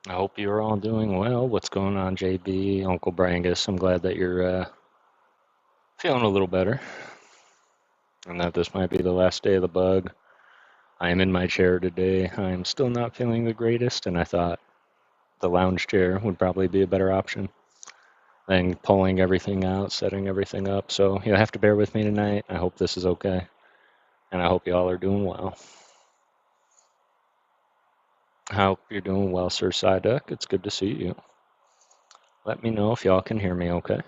I hope you're all doing well. What's going on, JB, Uncle Brangus? I'm glad that you're feeling a little better and that this might be the last day of the bug. I am in my chair today. I am still not feeling the greatest, and I thought the lounge chair would probably be a better option than pulling everything out, setting everything up. So you'll have to bear with me tonight. I hope this is okay, and I hope you all are doing well. I hope you're doing well, Sir Psyduck. It's good to see you. Let me know if y'all can hear me okay.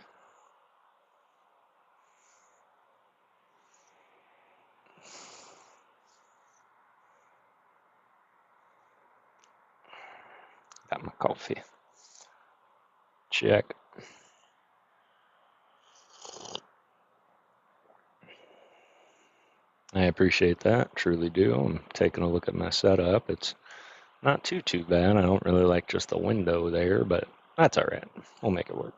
Got my coffee. Check. I appreciate that, truly do. I'm taking a look at my setup. It's not too bad. I don't really like just the window there, but that's all right. We'll make it work.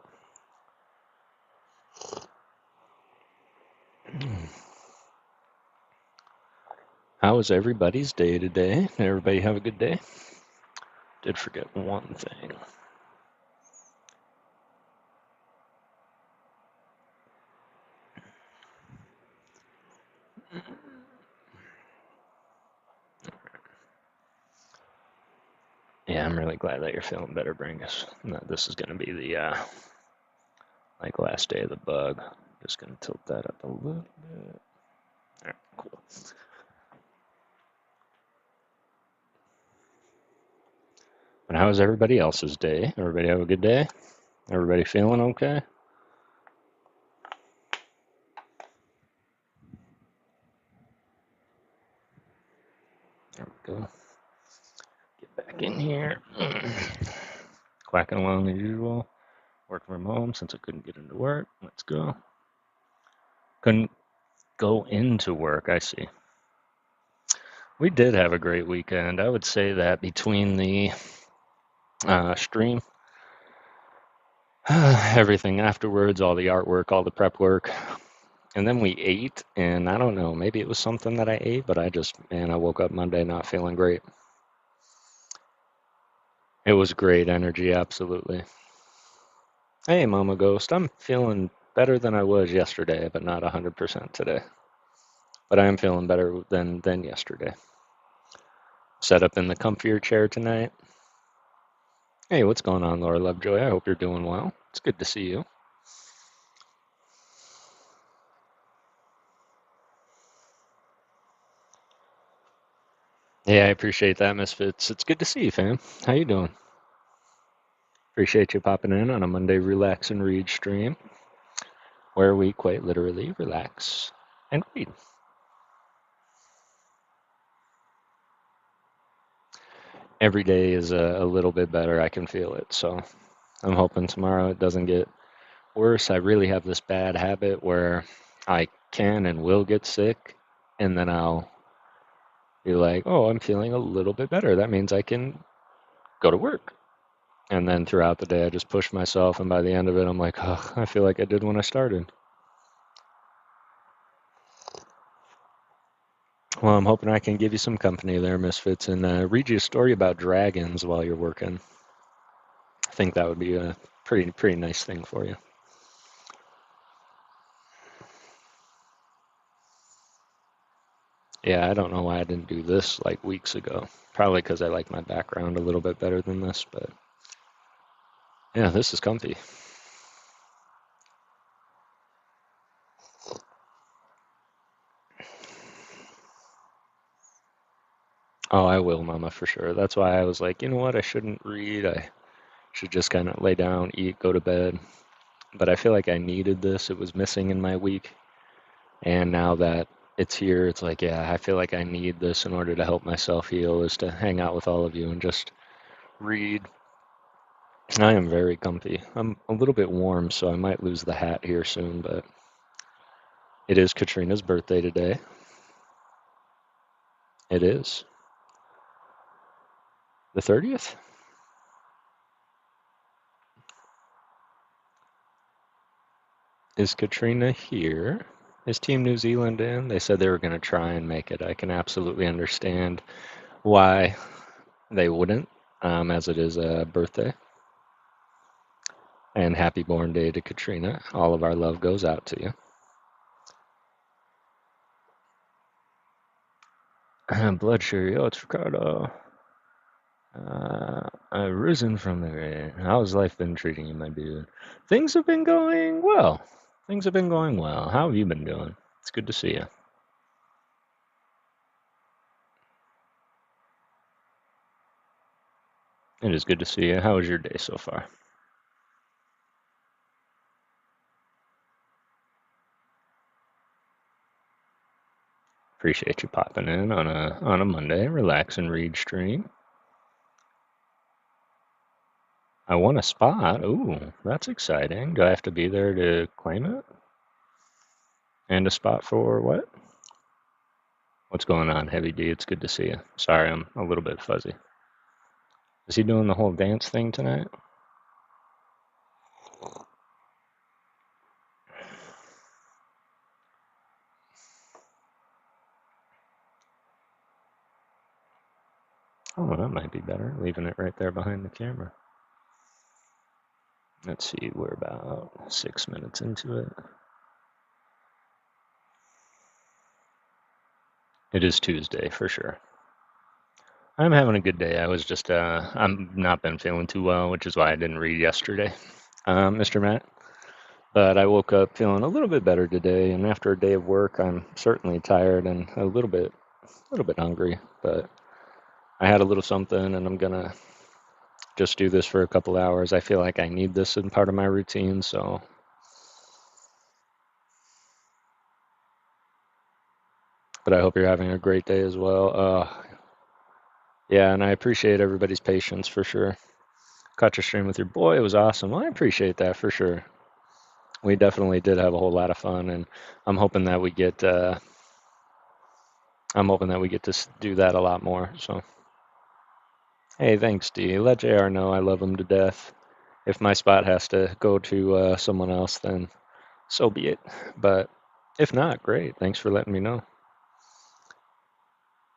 How was everybody's day today? Did everybody have a good day? Did forget one thing. Yeah, I'm really glad that you're feeling better, Brangus. This is going to be the last day of the bug. Just going to tilt that up a little bit. All right, cool. And how was everybody else's day? Everybody have a good day? Everybody feeling okay? There we go. Get back in here. Quacking along as usual. Working from home since I couldn't get into work. Let's go. Couldn't go into work, I see. We did have a great weekend. I would say that between the stream, everything afterwards, all the artwork, all the prep work, and then we ate, and I don't know, maybe it was something that I ate, but I woke up Monday not feeling great. It was great energy, absolutely. Hey, Mama Ghost, I'm feeling better than I was yesterday, but not 100% today. But I am feeling better than yesterday. Set up in the comfier chair tonight. Hey, what's going on, Laura Lovejoy? I hope you're doing well. It's good to see you. Yeah, I appreciate that, Misfits. It's good to see you, fam. How you doing? Appreciate you popping in on a Monday Relax and Read stream, where we quite literally relax and read. Every day is a little bit better. I can feel it. So I'm hoping tomorrow it doesn't get worse. I really have this bad habit where I can and will get sick, and then I'll be like, oh, I'm feeling a little bit better. That means I can go to work. And then throughout the day, I just push myself, and by the end of it, I'm like, oh, I feel like I did when I started. Well, I'm hoping I can give you some company there, Misfits, and read you a story about dragons while you're working. I think that would be a pretty nice thing for you. Yeah, I don't know why I didn't do this like weeks ago. Probably because I like my background a little bit better than this, but yeah, this is comfy. Oh, I will, Mama, for sure. That's why I was like, you know what? I shouldn't read. I should just kind of lay down, eat, go to bed. But I feel like I needed this. It was missing in my week. And now that it's here, it's like, yeah, I feel like I need this in order to help myself heal, is to hang out with all of you and just read. I am very comfy. I'm a little bit warm, so I might lose the hat here soon, but it is Katrina's birthday today. It is. The 30th? Is Katrina here? Is Team New Zealand in? They said they were going to try and make it. I can absolutely understand why they wouldn't. as it is a birthday. And happy born day to Katrina. All of our love goes out to you. Blood sugar, yo, it's Ricardo. I've risen from the grave. How's life been treating you, my dude? Things have been going well. Things have been going well. How have you been doing? It's good to see you. It is good to see you. How was your day so far? Appreciate you popping in on a Monday. Relax and read stream. I won a spot. Ooh, that's exciting. Do I have to be there to claim it? And a spot for what? What's going on, Heavy D? It's good to see you. Sorry, I'm a little bit fuzzy. Is he doing the whole dance thing tonight? Oh, that might be better, leaving it right there behind the camera. Let's see, we're about 6 minutes into it. It is Tuesday, for sure. I'm having a good day. I was just, I'm not been feeling too well, which is why I didn't read yesterday, Mr. Matt. But I woke up feeling a little bit better today, and after a day of work, I'm certainly tired and a little bit hungry. But I had a little something, and I'm gonna just do this for a couple hours. I feel like I need this in part of my routine, so. But I hope you're having a great day as well. Yeah, and I appreciate everybody's patience for sure. Caught your stream with your boy. It was awesome. Well, I appreciate that for sure. We definitely did have a whole lot of fun, and I'm hoping that we get to do that a lot more. So, hey, thanks, D. Let JR know I love him to death. If my spot has to go to someone else, then so be it. But if not, great. Thanks for letting me know.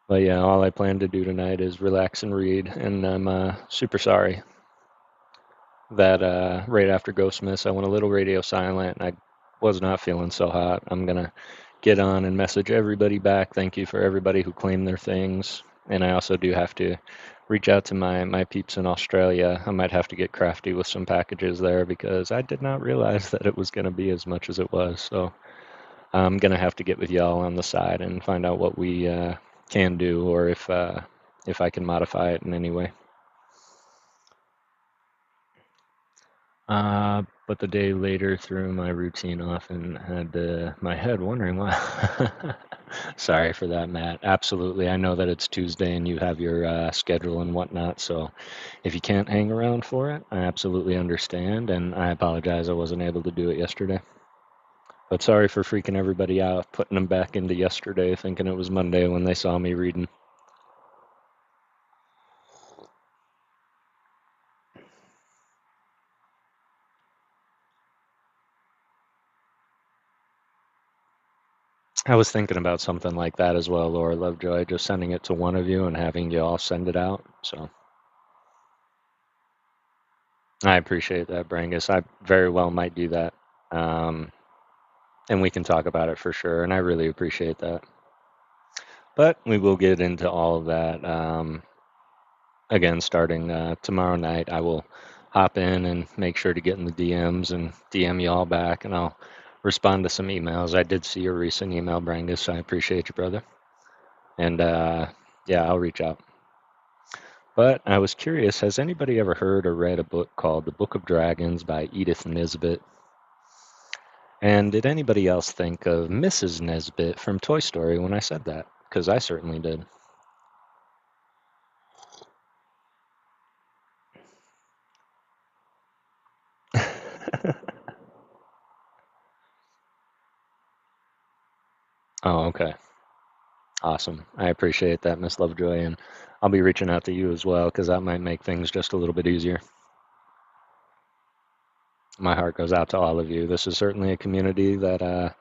But yeah, all I plan to do tonight is relax and read, and I'm super sorry that right after Ghost Miss, I went a little radio silent, and I was not feeling so hot. I'm gonna get on and message everybody back. Thank you for everybody who claimed their things, and I also do have to reach out to my peeps in Australia. I might have to get crafty with some packages there because I did not realize that it was gonna be as much as it was. So I'm gonna have to get with y'all on the side and find out what we can do, or if I can modify it in any way. But the day later threw my routine off and had my head wondering why. Sorry for that, Matt. Absolutely. I know that it's Tuesday and you have your schedule and whatnot. So if you can't hang around for it, I absolutely understand. And I apologize I wasn't able to do it yesterday. But sorry for freaking everybody out, putting them back into yesterday, thinking it was Monday when they saw me reading. I was thinking about something like that as well, Laura Lovejoy, just sending it to one of you and having you all send it out. So I appreciate that, Brangus. I very well might do that. Um, and we can talk about it for sure. And I really appreciate that. But we will get into all of that again starting tomorrow night. I will hop in and make sure to get in the DMs and DM you all back, and I'll respond to some emails. I did see your recent email, Brangus. So I appreciate you, brother. And yeah, I'll reach out. But I was curious, has anybody ever heard or read a book called The Book of Dragons by Edith Nesbit? And did anybody else think of Mrs. Nesbit from Toy Story when I said that? Because I certainly did. Oh, okay. Awesome. I appreciate that, Miss Lovejoy. And I'll be reaching out to you as well because that might make things just a little bit easier. My heart goes out to all of you. This is certainly a community that I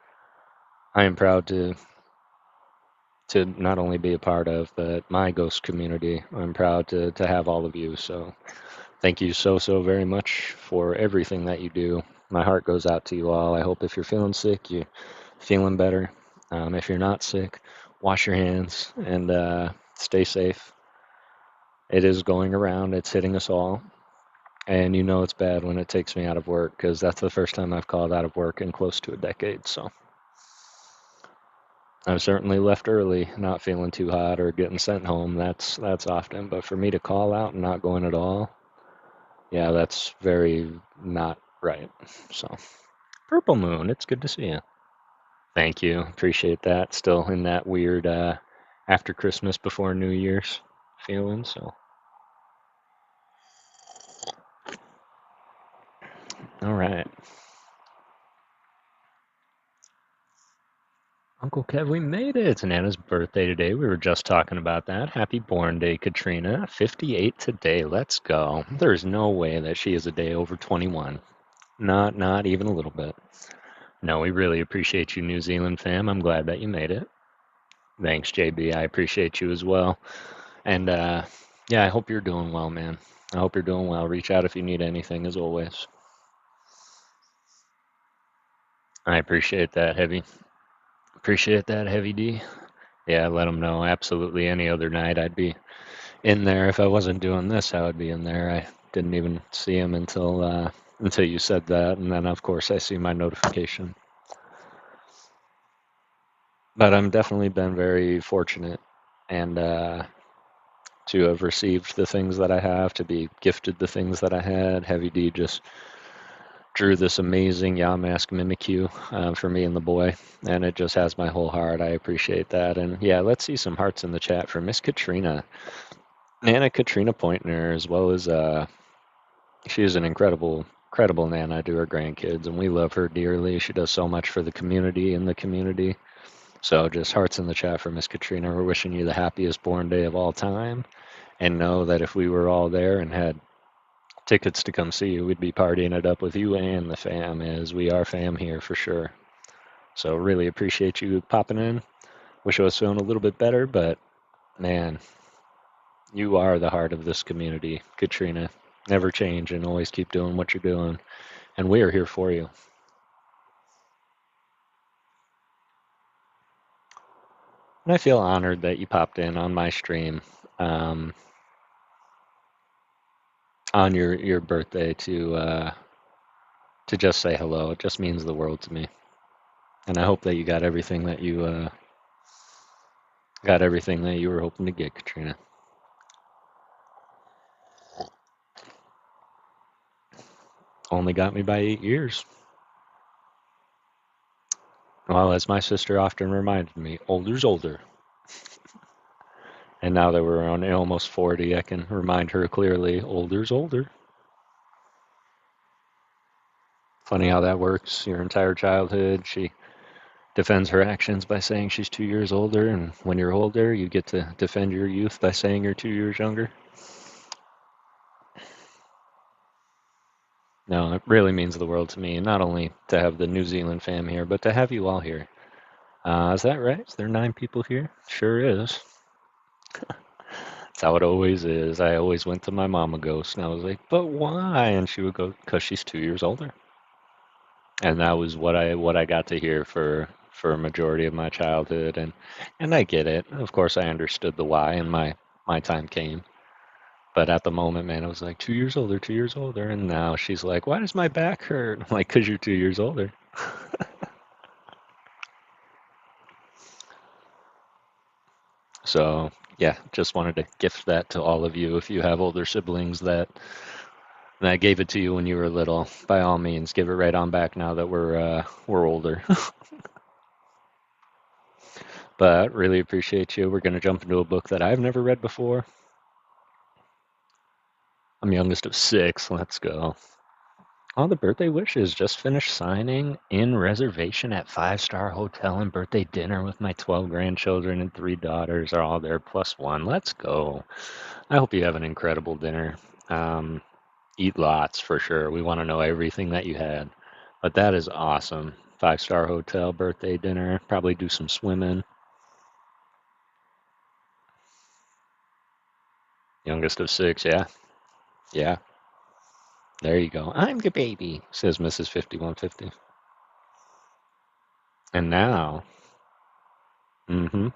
am proud to to not only be a part of, but my ghost community. I'm proud to have all of you. So thank you so, so very much for everything that you do. My heart goes out to you all. I hope if you're feeling sick, you're feeling better. If you're not sick, wash your hands and stay safe. It is going around, it's hitting us all. And you know it's bad when it takes me out of work because that's the first time I've called out of work in close to a decade. So I've certainly left early, not feeling too hot or getting sent home. That's often. But for me to call out and not going at all, yeah, that's very not right. So Purple Moon, it's good to see you. Thank you. Appreciate that. Still in that weird after Christmas before New Year's feeling. So all right. Uncle Kev, we made it. It's Nana's birthday today. We were just talking about that. Happy born day, Katrina. 58 today. Let's go. There's no way that she is a day over 21. Not even a little bit. No, we really appreciate you, New Zealand fam. I'm glad that you made it. Thanks, JB. I appreciate you as well. And yeah, I hope you're doing well, man. I hope you're doing well. Reach out if you need anything, as always. I appreciate that, Heavy. Appreciate that, Heavy D. Yeah, let them know. Absolutely. Any other night, I'd be in there. If I wasn't doing this, I would be in there. I didn't even see him until you said that, and then of course I see my notification. But I'm definitely been very fortunate and to have received the things that I have, to be gifted the things that I had. Heavy D just drew this amazing Yamask Mimikyu for me and the boy, and it just has my whole heart. I appreciate that. And yeah, let's see some hearts in the chat for Miss Katrina. Nana Katrina Pointner, as well as she is an incredible Nana to her grandkids, and we love her dearly. She does so much for the community and the community. So just hearts in the chat for Miss Katrina. We're wishing you the happiest born day of all time, and know that if we were all there and had tickets to come see you, we'd be partying it up with you and the fam, as we are fam here for sure. So really appreciate you popping in. Wish I was feeling a little bit better, but man, you are the heart of this community, Katrina. Never change and always keep doing what you're doing. And we are here for you. And I feel honored that you popped in on my stream on your birthday to just say hello. It just means the world to me. And I hope that you got everything that you were hoping to get, Katrina. Only got me by 8 years. Well, as my sister often reminded me, older's older. And now that we're on almost 40, I can remind her clearly, older's older. Funny how that works. Your entire childhood, she defends her actions by saying she's 2 years older, and when you're older, you get to defend your youth by saying you're 2 years younger. No, it really means the world to me, not only to have the New Zealand fam here, but to have you all here. Is that right? Is there 9 people here? Sure is. That's how it always is. I always went to my mama ghost, and I was like, but why? And she would go, because she's 2 years older. And that was what I got to hear for a majority of my childhood, and I get it. Of course, I understood the why, and my time came. But at the moment, man, I was like 2 years older, 2 years older, and now she's like, why does my back hurt? I'm like, because you're 2 years older. So yeah, just wanted to gift that to all of you. If you have older siblings that gave it to you when you were little, by all means, give it right on back now that we're older. But really appreciate you. We're going to jump into a book that I've never read before. I'm youngest of 6. Let's go. All the birthday wishes. Just finished signing in reservation at 5-star hotel and birthday dinner with my 12 grandchildren and 3 daughters are all there plus 1. Let's go. I hope you have an incredible dinner. Eat lots for sure. We want to know everything that you had. But that is awesome. 5-star hotel, birthday dinner, probably do some swimming. Youngest of six, yeah. Yeah. There you go. I'm the baby, says Mrs. 5150. And now, mm-hmm,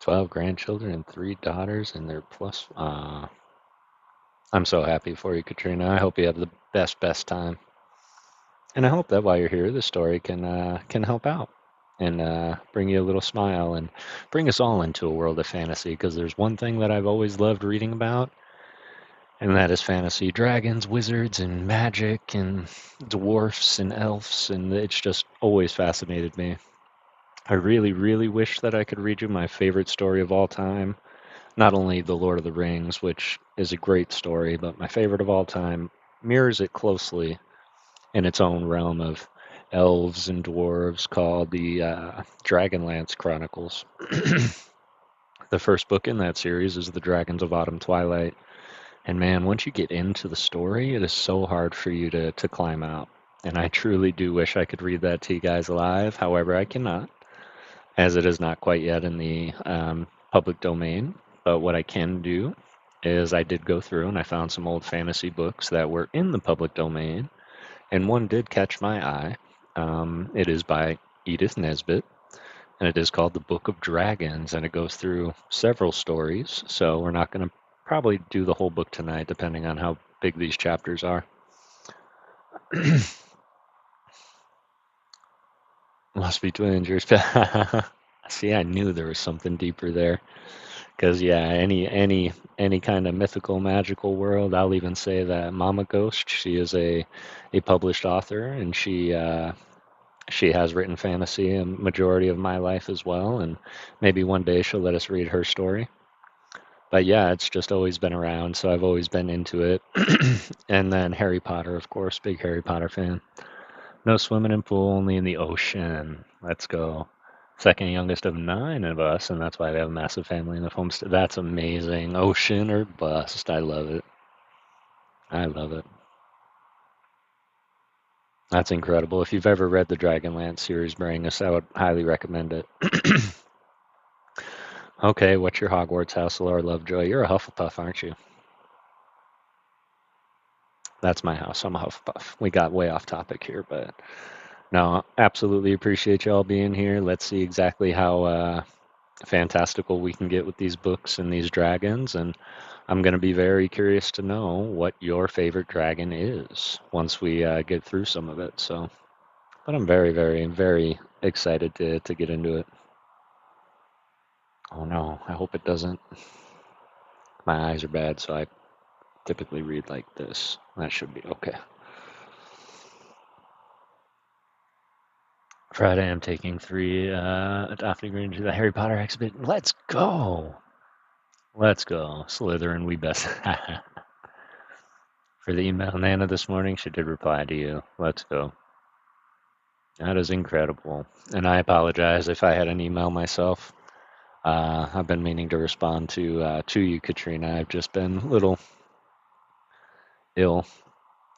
12 grandchildren and 3 daughters, and they're plus. I'm so happy for you, Katrina. I hope you have the best time. And I hope that while you're here, the story can help out and bring you a little smile and bring us all into a world of fantasy. Because there's one thing that I've always loved reading about, and that is fantasy: dragons, wizards, and magic, and dwarfs and elves, and it's just always fascinated me. I really, really wish that I could read you my favorite story of all time. Not only The Lord of the Rings, which is a great story, but my favorite of all time mirrors it closely in its own realm of elves and dwarves, called the Dragonlance Chronicles. The first book in that series is The Dragons of Autumn Twilight. And man, once you get into the story, it is so hard for you to climb out. And I truly do wish I could read that to you guys live. However, I cannot, as it is not quite yet in the public domain. But what I can do is I did go through and I found some old fantasy books that were in the public domain, and one did catch my eye. It is by Edith Nesbit, and it is called The Book of Dragons, and it goes through several stories. So we're not going to probably do the whole book tonight, depending on how big these chapters are. Must be twins. See, I knew there was something deeper there. Because yeah, any kind of mythical, magical world. I'll even say that Mama Ghost, she is a published author, and she has written fantasy a majority of my life as well. And maybe one day she'll let us read her story. But yeah, it's just always been around, so I've always been into it. And then Harry Potter, of course, big Harry Potter fan. No swimming in pool, only in the ocean. Let's go. Second youngest of 9 of us, and that's why we have a massive family in the homestead. That's amazing. Ocean or bust. I love it. I love it. That's incredible. If you've ever read the Dragonlance series, Brangus, I would highly recommend it. Okay, what's your Hogwarts house, Laura Lovejoy? You're a Hufflepuff, aren't you? That's my house. I'm a Hufflepuff. We got way off topic here, but no, absolutely appreciate y'all being here. Let's see exactly how fantastical we can get with these books and these dragons, and I'm going to be very curious to know what your favorite dragon is once we get through some of it. So, but I'm very, very, very excited to get into it. Oh no, I hope it doesn't. My eyes are bad, so I typically read like this. That should be okay. Friday, I'm taking 3 Daphne Green to the Harry Potter exhibit. Let's go! Let's go. Slytherin, we best. For the email Nana this morning, she did reply to you. Let's go. That is incredible. And I apologize if I had an email myself. I've been meaning to respond to you, Katrina. I've just been a little ill,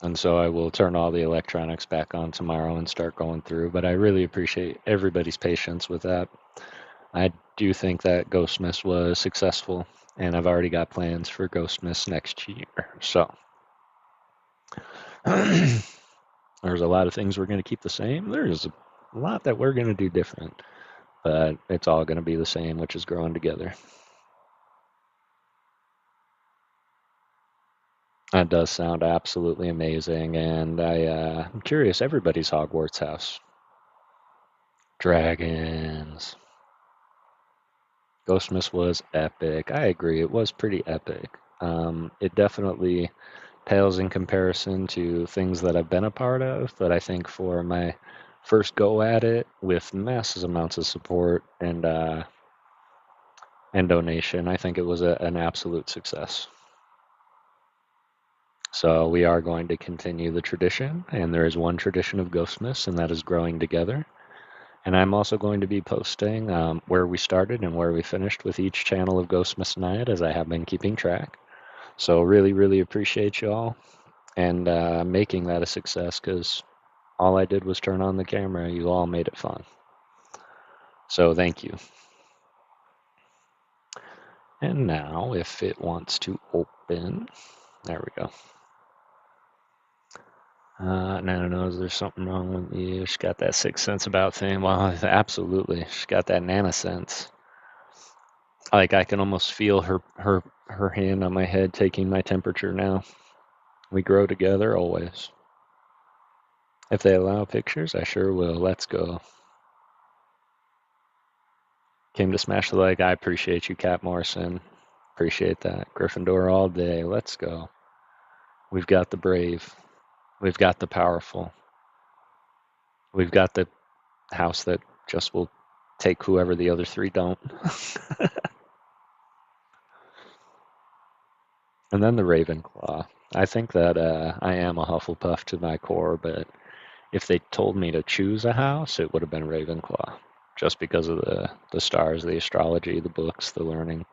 and so I will turn all the electronics back on tomorrow and start going through. But I really appreciate everybody's patience with that. I do think that Ghostmas was successful, and I've already got plans for Ghostmas next year. So there's a lot of things we're going to keep the same. There's a lot that we're going to do different, but it's all going to be the same, which is growing together. That does sound absolutely amazing, and I'm curious, everybody's Hogwarts house. Dragons. Ghostmas was epic. I agree, it was pretty epic. It definitely pales in comparison to things that I've been a part of, but I think for my first go at it with massive amounts of support and donation, I think it was an absolute success. So we are going to continue the tradition, and there is one tradition of Ghostmas, and that is growing together. And I'm also going to be posting where we started and where we finished with each channel of Ghostmas Night, as I have been keeping track. So really, really appreciate y'all and making that a success, because all I did was turn on the camera. You all made it fun. So thank you. And now, if it wants to open, there we go. Nana knows there's something wrong with you. She's got that sixth sense about thing. Well, absolutely. She's got that nana sense. Like I can almost feel her hand on my head taking my temperature now. We grow together always. If they allow pictures, I sure will. Let's go. Came to smash the leg. I appreciate you, Cat Morrison. Appreciate that. Gryffindor all day. Let's go. We've got the brave. We've got the powerful. We've got the house that just will take whoever the other three don't. And then the Ravenclaw. I think that I am a Hufflepuff to my core, but if they told me to choose a house, it would have been Ravenclaw. Just because of the stars, the astrology, the books, the learning.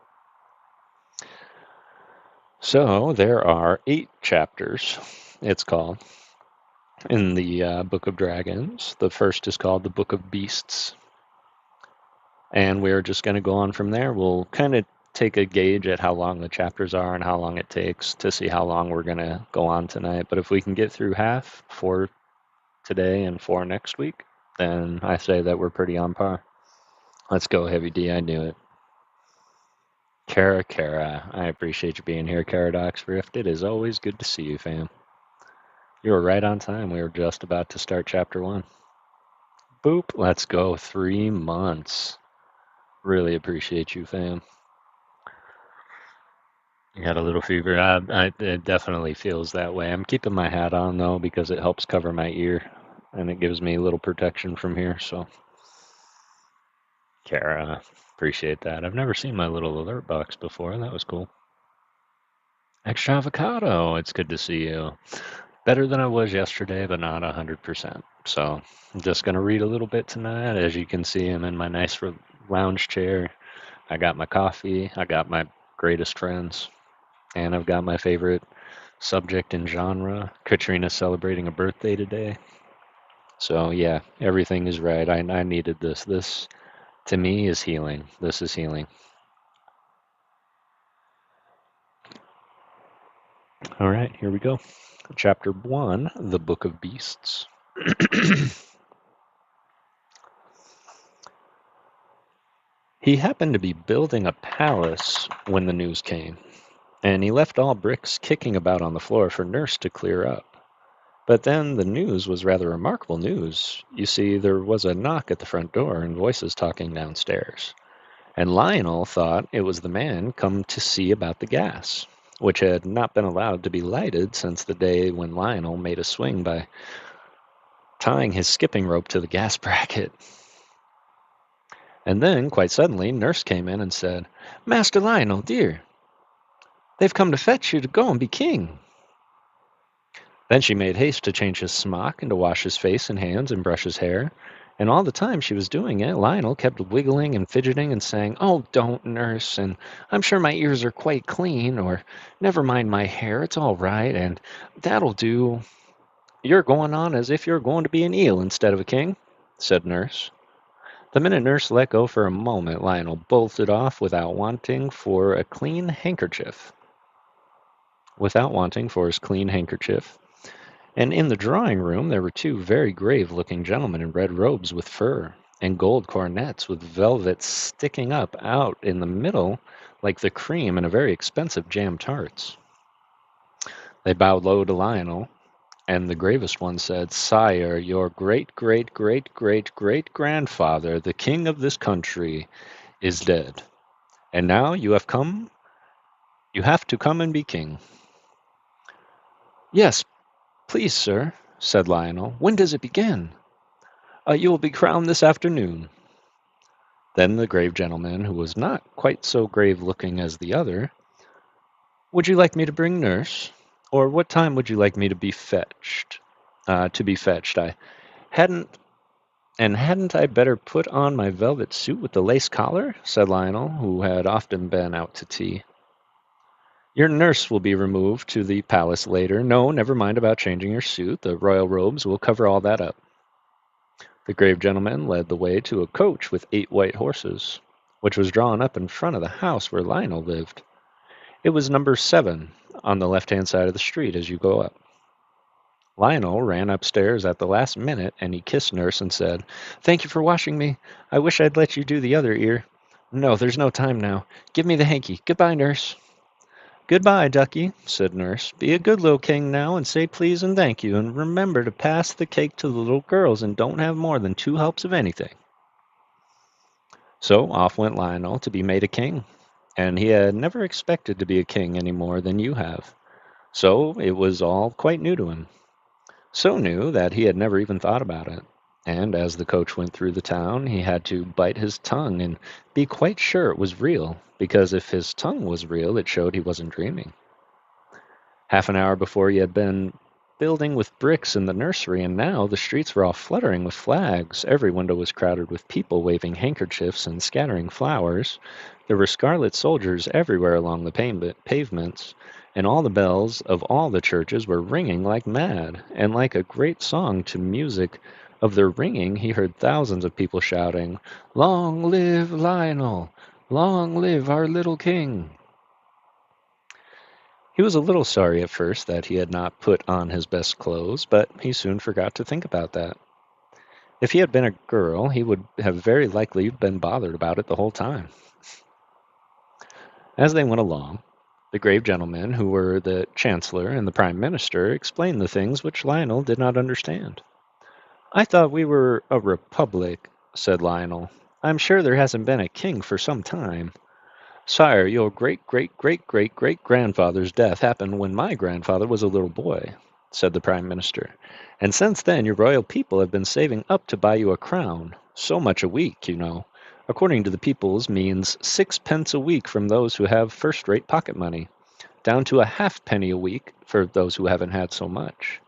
So there are 8 chapters, it's called, in the Book of Dragons. The first is called the Book of Beasts. And we're just going to go on from there. We'll kind of take a gauge at how long the chapters are and how long it takes to see how long we're going to go on tonight. But if we can get through half for today and 4 next week, then I say that we're pretty on par. Let's go, Heavy D. I knew it. Kara, I appreciate you being here, Caradox Rift. It is always good to see you, fam. You were right on time. We were just about to start chapter 1. Boop. Let's go. 3 months. Really appreciate you, fam. You got a little fever. It definitely feels that way. I'm keeping my hat on, though, because it helps cover my ear, and it gives me a little protection from here, so. Kara, appreciate that. I've never seen my little alert box before. That was cool. Extra avocado, it's good to see you. Better than I was yesterday, but not 100%. So I'm just going to read a little bit tonight. As you can see, I'm in my nice lounge chair. I got my coffee. I got my greatest friends. And I've got my favorite subject and genre. Katrina's celebrating a birthday today. So yeah, everything is right. I needed this. This, to me, is healing. This is healing. All right, here we go. Chapter 1, The Book of Beasts. He happened to be building a palace when the news came, and he left all bricks kicking about on the floor for Nurse to clear up. But then the news was rather remarkable news. You see, there was a knock at the front door and voices talking downstairs. And Lionel thought it was the man come to see about the gas, which had not been allowed to be lighted since the day when Lionel made a swing by tying his skipping rope to the gas bracket. And then, quite suddenly, Nurse came in and said, "Master Lionel, dear, they've come to fetch you to go and be king." Then she made haste to change his smock and to wash his face and hands and brush his hair. And all the time she was doing it, Lionel kept wiggling and fidgeting and saying, "Oh, don't, Nurse, and I'm sure my ears are quite clean," or "Never mind my hair, it's all right," and "That'll do." "You're going on as if you're going to be an eel instead of a king," said Nurse. The minute Nurse let go for a moment, Lionel bolted off without wanting for a clean handkerchief. Without wanting for his clean handkerchief. And in the drawing room there were 2 very grave-looking gentlemen in red robes with fur, and gold coronets with velvet sticking up out in the middle like the cream in a very expensive jam tarts. They bowed low to Lionel, and the gravest one said, "Sire, your great-great-great-great-great-grandfather, the king of this country, is dead. And now you have to come and be king." "Yes, please, sir," said Lionel. "When does it begin?" "You will be crowned this afternoon." Then the grave gentleman, who was not quite so grave-looking as the other, "Would you like me to bring Nurse? Or what time would you like me to be fetched? I hadn't I better put on my velvet suit with the lace collar?" said Lionel, who had often been out to tea. "Your Nurse will be removed to the palace later. No, never mind about changing your suit. The royal robes will cover all that up." The grave gentleman led the way to a coach with 8 white horses. which was drawn up in front of the house where Lionel lived. It was number 7 on the left-hand side of the street as you go up. Lionel ran upstairs at the last minute, and he kissed Nurse and said, "Thank you for washing me. I wish I'd let you do the other ear." "No, there's no time now. Give me the hanky. Goodbye, Nurse." "Goodbye, Ducky," said Nurse. "Be a good little king now, and say please and thank you, and remember to pass the cake to the little girls, and don't have more than 2 helps of anything." So off went Lionel to be made a king, and he had never expected to be a king any more than you have. So it was all quite new to him. So new that he had never even thought about it. And as the coach went through the town, he had to bite his tongue and be quite sure it was real, because if his tongue was real, it showed he wasn't dreaming. Half an hour before he had been building with bricks in the nursery, and now the streets were all fluttering with flags. Every window was crowded with people waving handkerchiefs and scattering flowers. There were scarlet soldiers everywhere along the pavements, and all the bells of all the churches were ringing like mad, and like a great song to music of their ringing he heard thousands of people shouting, "Long live Lionel! Long live our little king!" He was a little sorry at first that he had not put on his best clothes, but he soon forgot to think about that. If he had been a girl, he would have very likely been bothered about it the whole time. As they went along, the grave gentlemen, who were the Chancellor and the Prime Minister, explained the things which Lionel did not understand. "I thought we were a republic," said Lionel. "I'm sure there hasn't been a king for some time." "Sire, your great-great-great-great-great-grandfather's death happened when my grandfather was a little boy," said the Prime Minister. "And since then your royal people have been saving up to buy you a crown. So much a week, you know. According to the people's means 6 pence a week from those who have first-rate pocket money, down to a halfpenny a week for those who haven't had so much.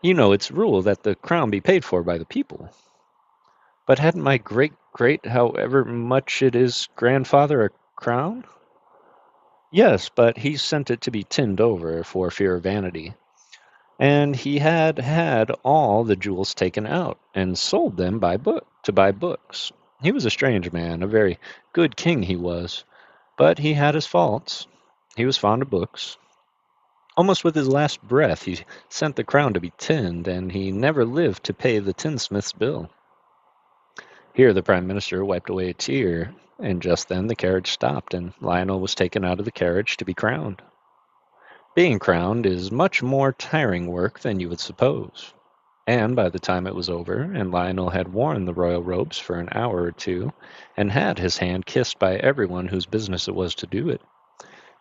You know it's rule that the crown be paid for by the people." "But hadn't my great-great, however much it is, grandfather a crown?" "Yes, but he sent it to be tinned over for fear of vanity. And he had had all the jewels taken out, and sold them to buy books. He was a strange man, a very good king he was, but he had his faults. He was fond of books. Almost with his last breath he sent the crown to be tinned, and he never lived to pay the tinsmith's bill." Here the Prime Minister wiped away a tear, and just then the carriage stopped, and Lionel was taken out of the carriage to be crowned. Being crowned is much more tiring work than you would suppose, and by the time it was over, and Lionel had worn the royal robes for an hour or two, and had his hand kissed by everyone whose business it was to do it,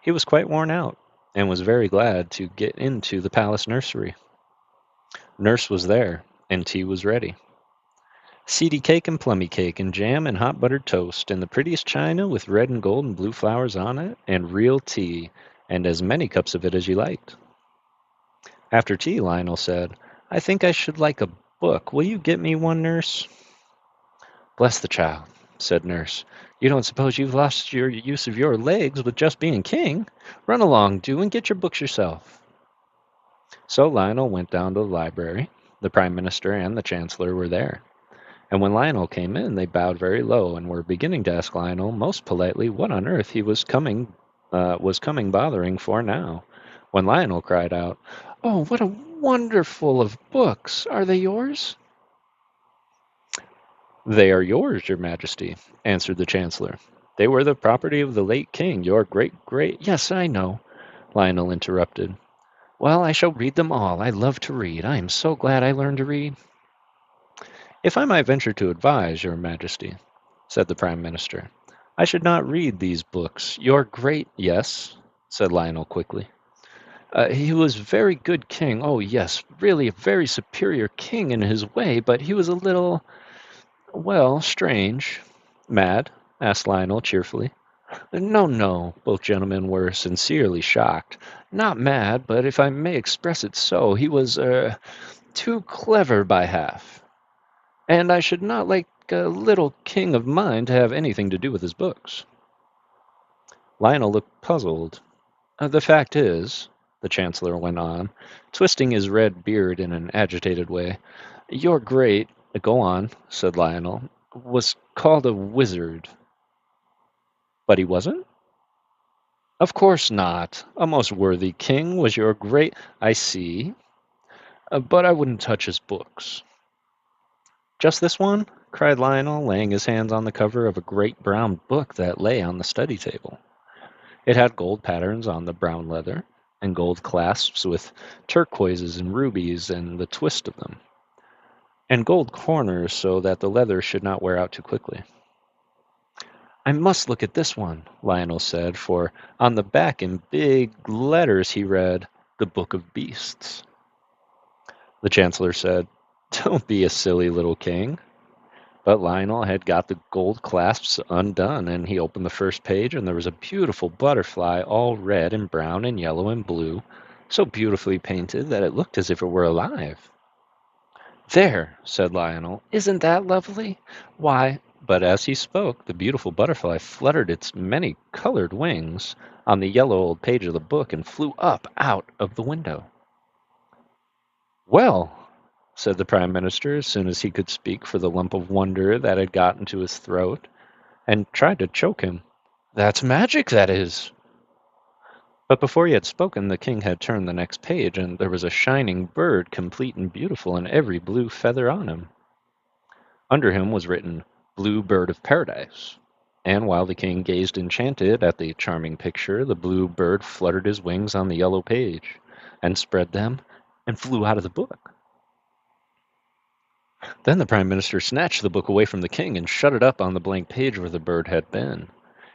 he was quite worn out, and was very glad to get into the palace nursery. Nurse was there, and tea was ready. Seedy cake and plummy cake, and jam and hot buttered toast, and the prettiest china with red and gold and blue flowers on it, and real tea, and as many cups of it as you liked. After tea, Lionel said, "I think I should like a book. Will you get me one, Nurse?" "Bless the child," said Nurse. "You don't suppose you've lost your use of your legs with just being king? Run along, do, and get your books yourself." So Lionel went down to the library. The Prime Minister and the Chancellor were there. And when Lionel came in, they bowed very low, and were beginning to ask Lionel most politely what on earth he was coming bothering for now, when Lionel cried out, "Oh, what a wonderful of books! Are they yours?" "They are yours, your Majesty," answered the Chancellor. "They were the property of the late king, your great-great—" "Yes, I know," Lionel interrupted. "Well, I shall read them all. I love to read. I am so glad I learned to read." "If I might venture to advise, your Majesty," said the Prime Minister, "I should not read these books. Your great—" "Yes," said Lionel quickly. "He was a very good king. Oh, yes, really a very superior king in his way, but he was a little, well, strange." "Mad?" asked Lionel cheerfully. "No, no." Both gentlemen were sincerely shocked. "Not mad, but if I may express it so, he was too clever by half. And I should not like a little king of mine to have anything to do with his books." Lionel looked puzzled. "The fact is," the Chancellor went on, twisting his red beard in an agitated way, "your great—" "Go on," said Lionel, "was called a wizard." But he wasn't? Of course not. A most worthy king was your great. I see. But I wouldn't touch his books. Just this one? Cried Lionel, laying his hands on the cover of a great brown book that lay on the study table. It had gold patterns on the brown leather, and gold clasps with turquoises and rubies and the twist of them, and gold corners so that the leather should not wear out too quickly. I must look at this one, Lionel said, for on the back in big letters he read, The Book of Beasts. The Chancellor said, Don't be a silly little king. But Lionel had got the gold clasps undone, and he opened the first page, and there was a beautiful butterfly, all red and brown and yellow and blue, so beautifully painted that it looked as if it were alive. There, said Lionel, isn't that lovely? Why, but as he spoke, the beautiful butterfly fluttered its many-colored wings on the yellow old page of the book and flew up out of the window. Well, said the Prime Minister as soon as he could speak for the lump of wonder that had got into his throat, and tried to choke him. That's magic, that is. But before he had spoken, the king had turned the next page, and there was a shining bird, complete and beautiful, and every blue feather on him. Under him was written, Blue Bird of Paradise. And while the king gazed enchanted at the charming picture, the blue bird fluttered his wings on the yellow page, and spread them, and flew out of the book. Then the Prime Minister snatched the book away from the king and shut it up on the blank page where the bird had been,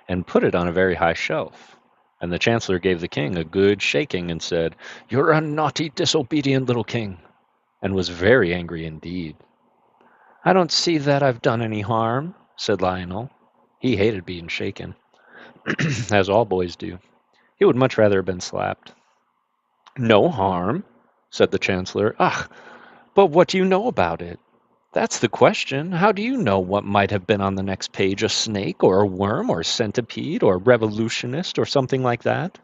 and put it on a very high shelf. And the Chancellor gave the king a good shaking and said, You're a naughty, disobedient little king, and was very angry indeed. I don't see that I've done any harm, said Lionel. He hated being shaken, as all boys do. He would much rather have been slapped. No harm, said the Chancellor. Ah, but what do you know about it? That's the question. How do you know what might have been on the next page? A snake, or a worm, or a centipede, or a revolutionist, or something like that?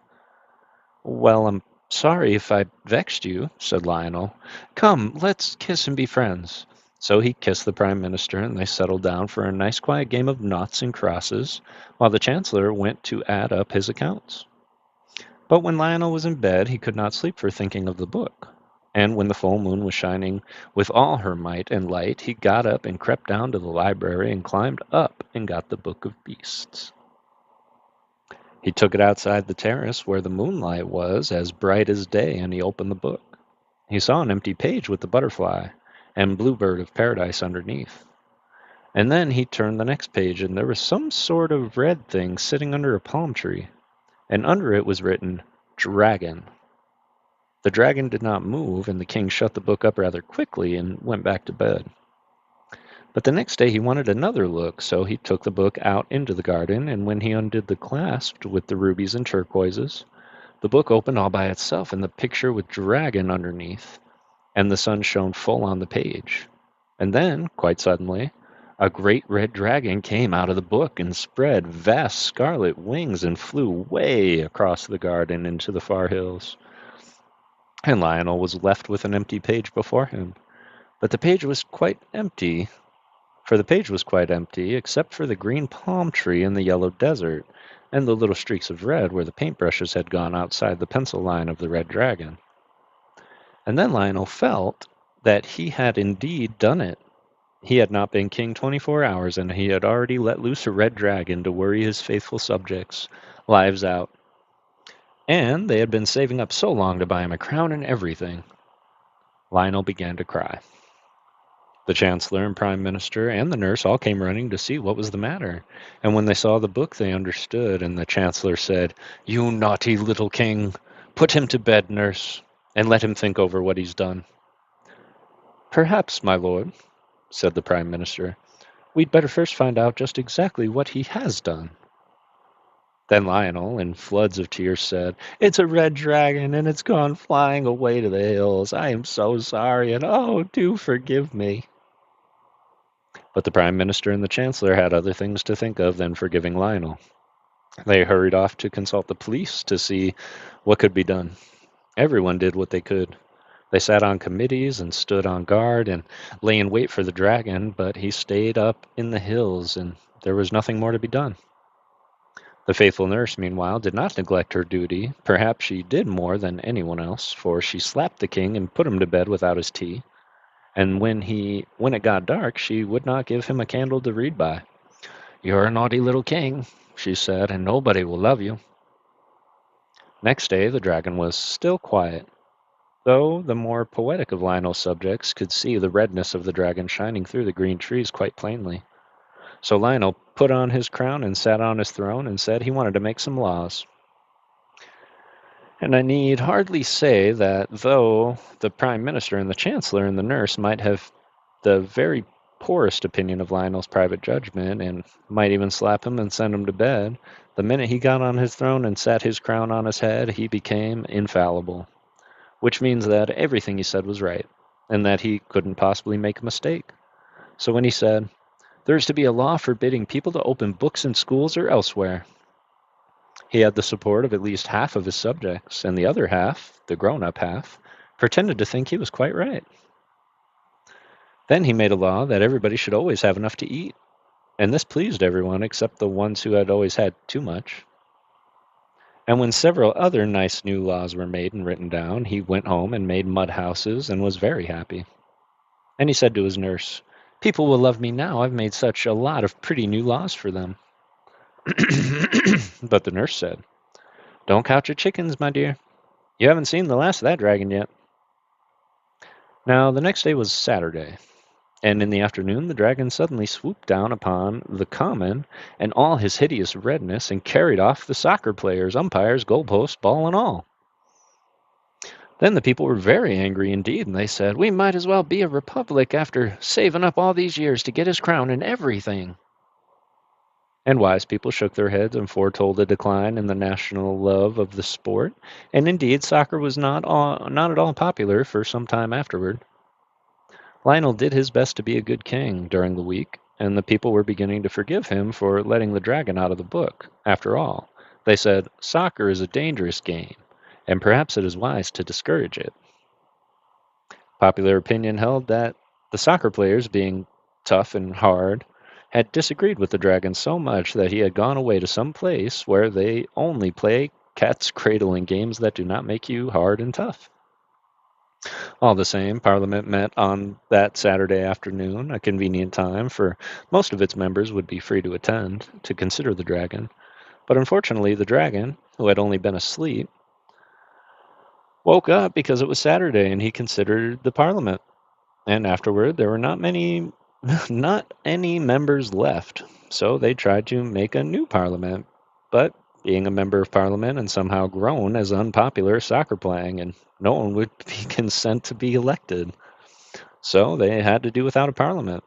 Well, I'm sorry if I vexed you, said Lionel. Come, let's kiss and be friends. So he kissed the Prime Minister, and they settled down for a nice quiet game of noughts and crosses, while the Chancellor went to add up his accounts. But when Lionel was in bed, he could not sleep for thinking of the book. And when the full moon was shining with all her might and light, he got up and crept down to the library and climbed up and got the Book of Beasts. He took it outside the terrace where the moonlight was as bright as day, and he opened the book. He saw an empty page with the butterfly and Bluebird of Paradise underneath. And then he turned the next page, and there was some sort of red thing sitting under a palm tree, and under it was written, Dragon. The dragon did not move, and the king shut the book up rather quickly and went back to bed. But the next day he wanted another look, so he took the book out into the garden, and when he undid the clasp with the rubies and turquoises, the book opened all by itself, and the picture with dragon underneath, and the sun shone full on the page. And then, quite suddenly, a great red dragon came out of the book and spread vast scarlet wings and flew way across the garden into the far hills. And Lionel was left with an empty page before him. But the page was quite empty, except for the green palm tree in the yellow desert, and the little streaks of red where the paintbrushes had gone outside the pencil line of the red dragon. And then Lionel felt that he had indeed done it. He had not been king 24 hours, and he had already let loose a red dragon to worry his faithful subjects' lives out. And they had been saving up so long to buy him a crown and everything. Lionel began to cry. The Chancellor and Prime Minister and the nurse all came running to see what was the matter. And when they saw the book, they understood, and the Chancellor said, You naughty little king, put him to bed, nurse, and let him think over what he's done. Perhaps, my lord, said the Prime Minister, we'd better first find out just exactly what he has done. Then Lionel, in floods of tears, said, It's a red dragon, and it's gone flying away to the hills. I am so sorry, and oh, do forgive me. But the Prime Minister and the Chancellor had other things to think of than forgiving Lionel. They hurried off to consult the police to see what could be done. Everyone did what they could. They sat on committees and stood on guard and lay in wait for the dragon, but he stayed up in the hills, and there was nothing more to be done. The faithful nurse, meanwhile, did not neglect her duty. Perhaps she did more than anyone else, for she slapped the king and put him to bed without his tea. And when it got dark, she would not give him a candle to read by. "You're a naughty little king," she said, "and nobody will love you." Next day the dragon was still quiet, though the more poetic of Lionel's subjects could see the redness of the dragon shining through the green trees quite plainly. So Lionel put on his crown and sat on his throne and said he wanted to make some laws. And I need hardly say that though the Prime Minister and the Chancellor and the nurse might have the very poorest opinion of Lionel's private judgment and might even slap him and send him to bed, the minute he got on his throne and sat his crown on his head, he became infallible, which means that everything he said was right and that he couldn't possibly make a mistake. So when he said, "There's to be a law forbidding people to open books in schools or elsewhere," he had the support of at least half of his subjects, and the other half, the grown-up half, pretended to think he was quite right. Then he made a law that everybody should always have enough to eat, and this pleased everyone except the ones who had always had too much. And when several other nice new laws were made and written down, he went home and made mud houses and was very happy. And he said to his nurse, "People will love me now. I've made such a lot of pretty new laws for them." But the nurse said, "Don't count your chickens, my dear. You haven't seen the last of that dragon yet." Now the next day was Saturday, and in the afternoon the dragon suddenly swooped down upon the common in all his hideous redness and carried off the soccer players, umpires, goalposts, ball and all. Then the people were very angry indeed, and they said, "We might as well be a republic after saving up all these years to get his crown and everything." And wise people shook their heads and foretold a decline in the national love of the sport, and indeed soccer was not at all popular for some time afterward. Lionel did his best to be a good king during the week, and the people were beginning to forgive him for letting the dragon out of the book. After all, they said, soccer is a dangerous game, and perhaps it is wise to discourage it. Popular opinion held that the soccer players, being tough and hard, had disagreed with the dragon so much that he had gone away to some place where they only play cat's cradle and games that do not make you hard and tough. All the same, Parliament met on that Saturday afternoon, a convenient time, for most of its members would be free to attend, to consider the dragon. But unfortunately, the dragon, who had only been asleep, woke up because it was Saturday and he considered the Parliament. And afterward, there were not any members left, so they tried to make a new Parliament. But being a member of Parliament and somehow grown as unpopular as soccer playing, and no one would be consent to be elected. So they had to do without a Parliament.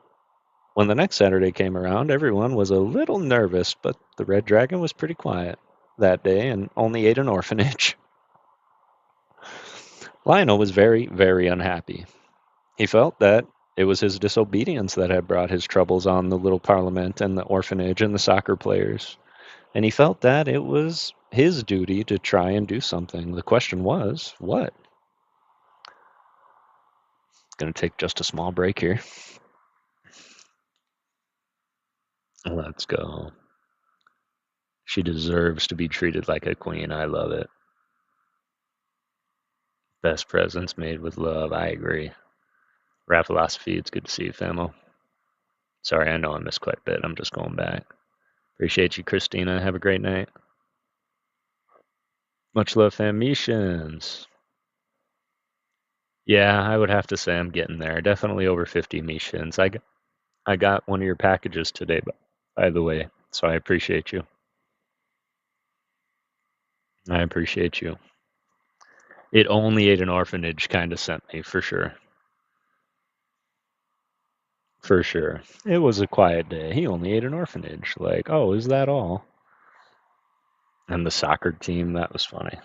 When the next Saturday came around, everyone was a little nervous, but the Red Dragon was pretty quiet that day and only ate an orphanage. Lionel was very, very unhappy. He felt that it was his disobedience that had brought his troubles on the little Parliament and the orphanage and the soccer players. And he felt that it was his duty to try and do something. The question was, what? Going to take just a small break here. Let's go. She deserves to be treated like a queen. I love it. Best presents made with love. I agree. Rap philosophy. It's good to see you, Famo. Sorry, I know I missed quite a bit. I'm just going back. Appreciate you, Christina. Have a great night. Much love, fam. Missions. Yeah, I would have to say I'm getting there. Definitely over 50 missions. I got one of your packages today, by the way, so I appreciate you. I appreciate you. It only ate an orphanage kind of sent me, for sure. For sure. It was a quiet day. He only ate an orphanage. Like, oh, is that all? And the soccer team, that was funny.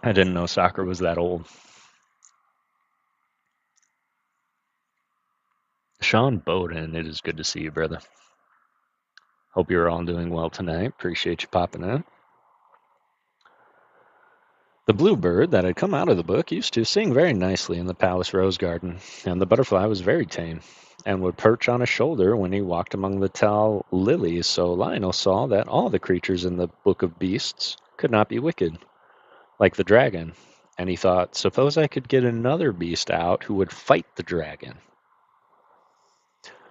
I didn't know soccer was that old. Sean Bowden, it is good to see you, brother. Hope you're all doing well tonight. Appreciate you popping in. The bluebird that had come out of the book used to sing very nicely in the palace rose garden, and the butterfly was very tame. and would perch on his shoulder when he walked among the tall lilies. So Lionel saw that all the creatures in the book of beasts could not be wicked, like the dragon. And he thought, suppose I could get another beast out who would fight the dragon.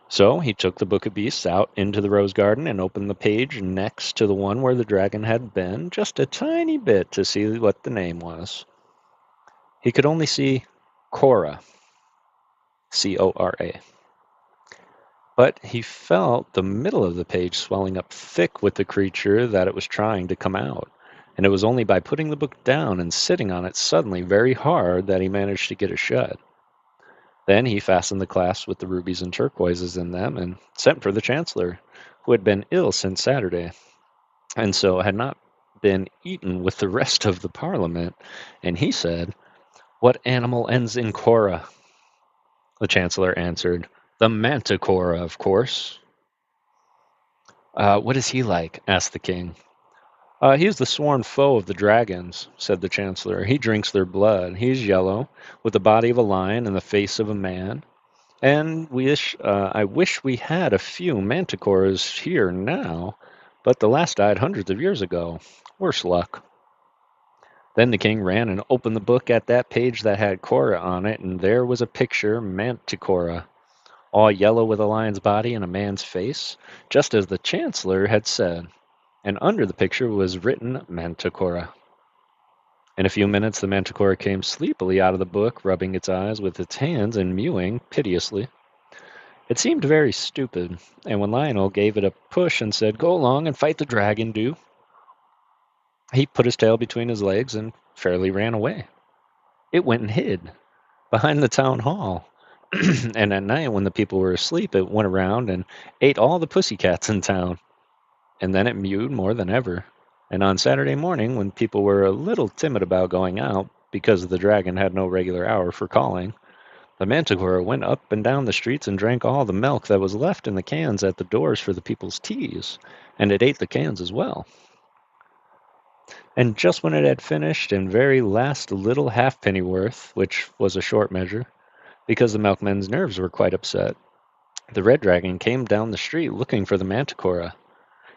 So he took the book of beasts out into the rose garden and opened the page next to the one where the dragon had been, just a tiny bit to see what the name was. He could only see Cora, Cora. But he felt the middle of the page swelling up thick with the creature that it was trying to come out. And it was only by putting the book down and sitting on it suddenly very hard that he managed to get it shut. Then he fastened the clasps with the rubies and turquoises in them and sent for the chancellor, who had been ill since Saturday, and so had not been eaten with the rest of the parliament. And he said, "What animal ends in Cora?" The chancellor answered, "The manticora, of course." What is he like?" asked the king. He is the sworn foe of the dragons," said the chancellor. "He drinks their blood. He is yellow, with the body of a lion and the face of a man. And I wish we had a few manticoras here now, but the last died hundreds of years ago. Worse luck." Then the king ran and opened the book at that page that had Cora on it, and there was a picture manticora, all yellow with a lion's body and a man's face, just as the chancellor had said. And under the picture was written Manticora. In a few minutes, the Manticora came sleepily out of the book, rubbing its eyes with its hands and mewing piteously. It seemed very stupid, and when Lionel gave it a push and said, "Go along and fight the dragon, do," he put his tail between his legs and fairly ran away. It went and hid behind the town hall. And at night, when the people were asleep, it went around and ate all the pussycats in town. And then it mewed more than ever. And on Saturday morning, when people were a little timid about going out, because the dragon had no regular hour for calling, the manticora went up and down the streets and drank all the milk that was left in the cans at the doors for the people's teas, and it ate the cans as well. And just when it had finished in very last little halfpenny worth, which was a short measure, because the milkmen's nerves were quite upset, the red dragon came down the street looking for the manticora.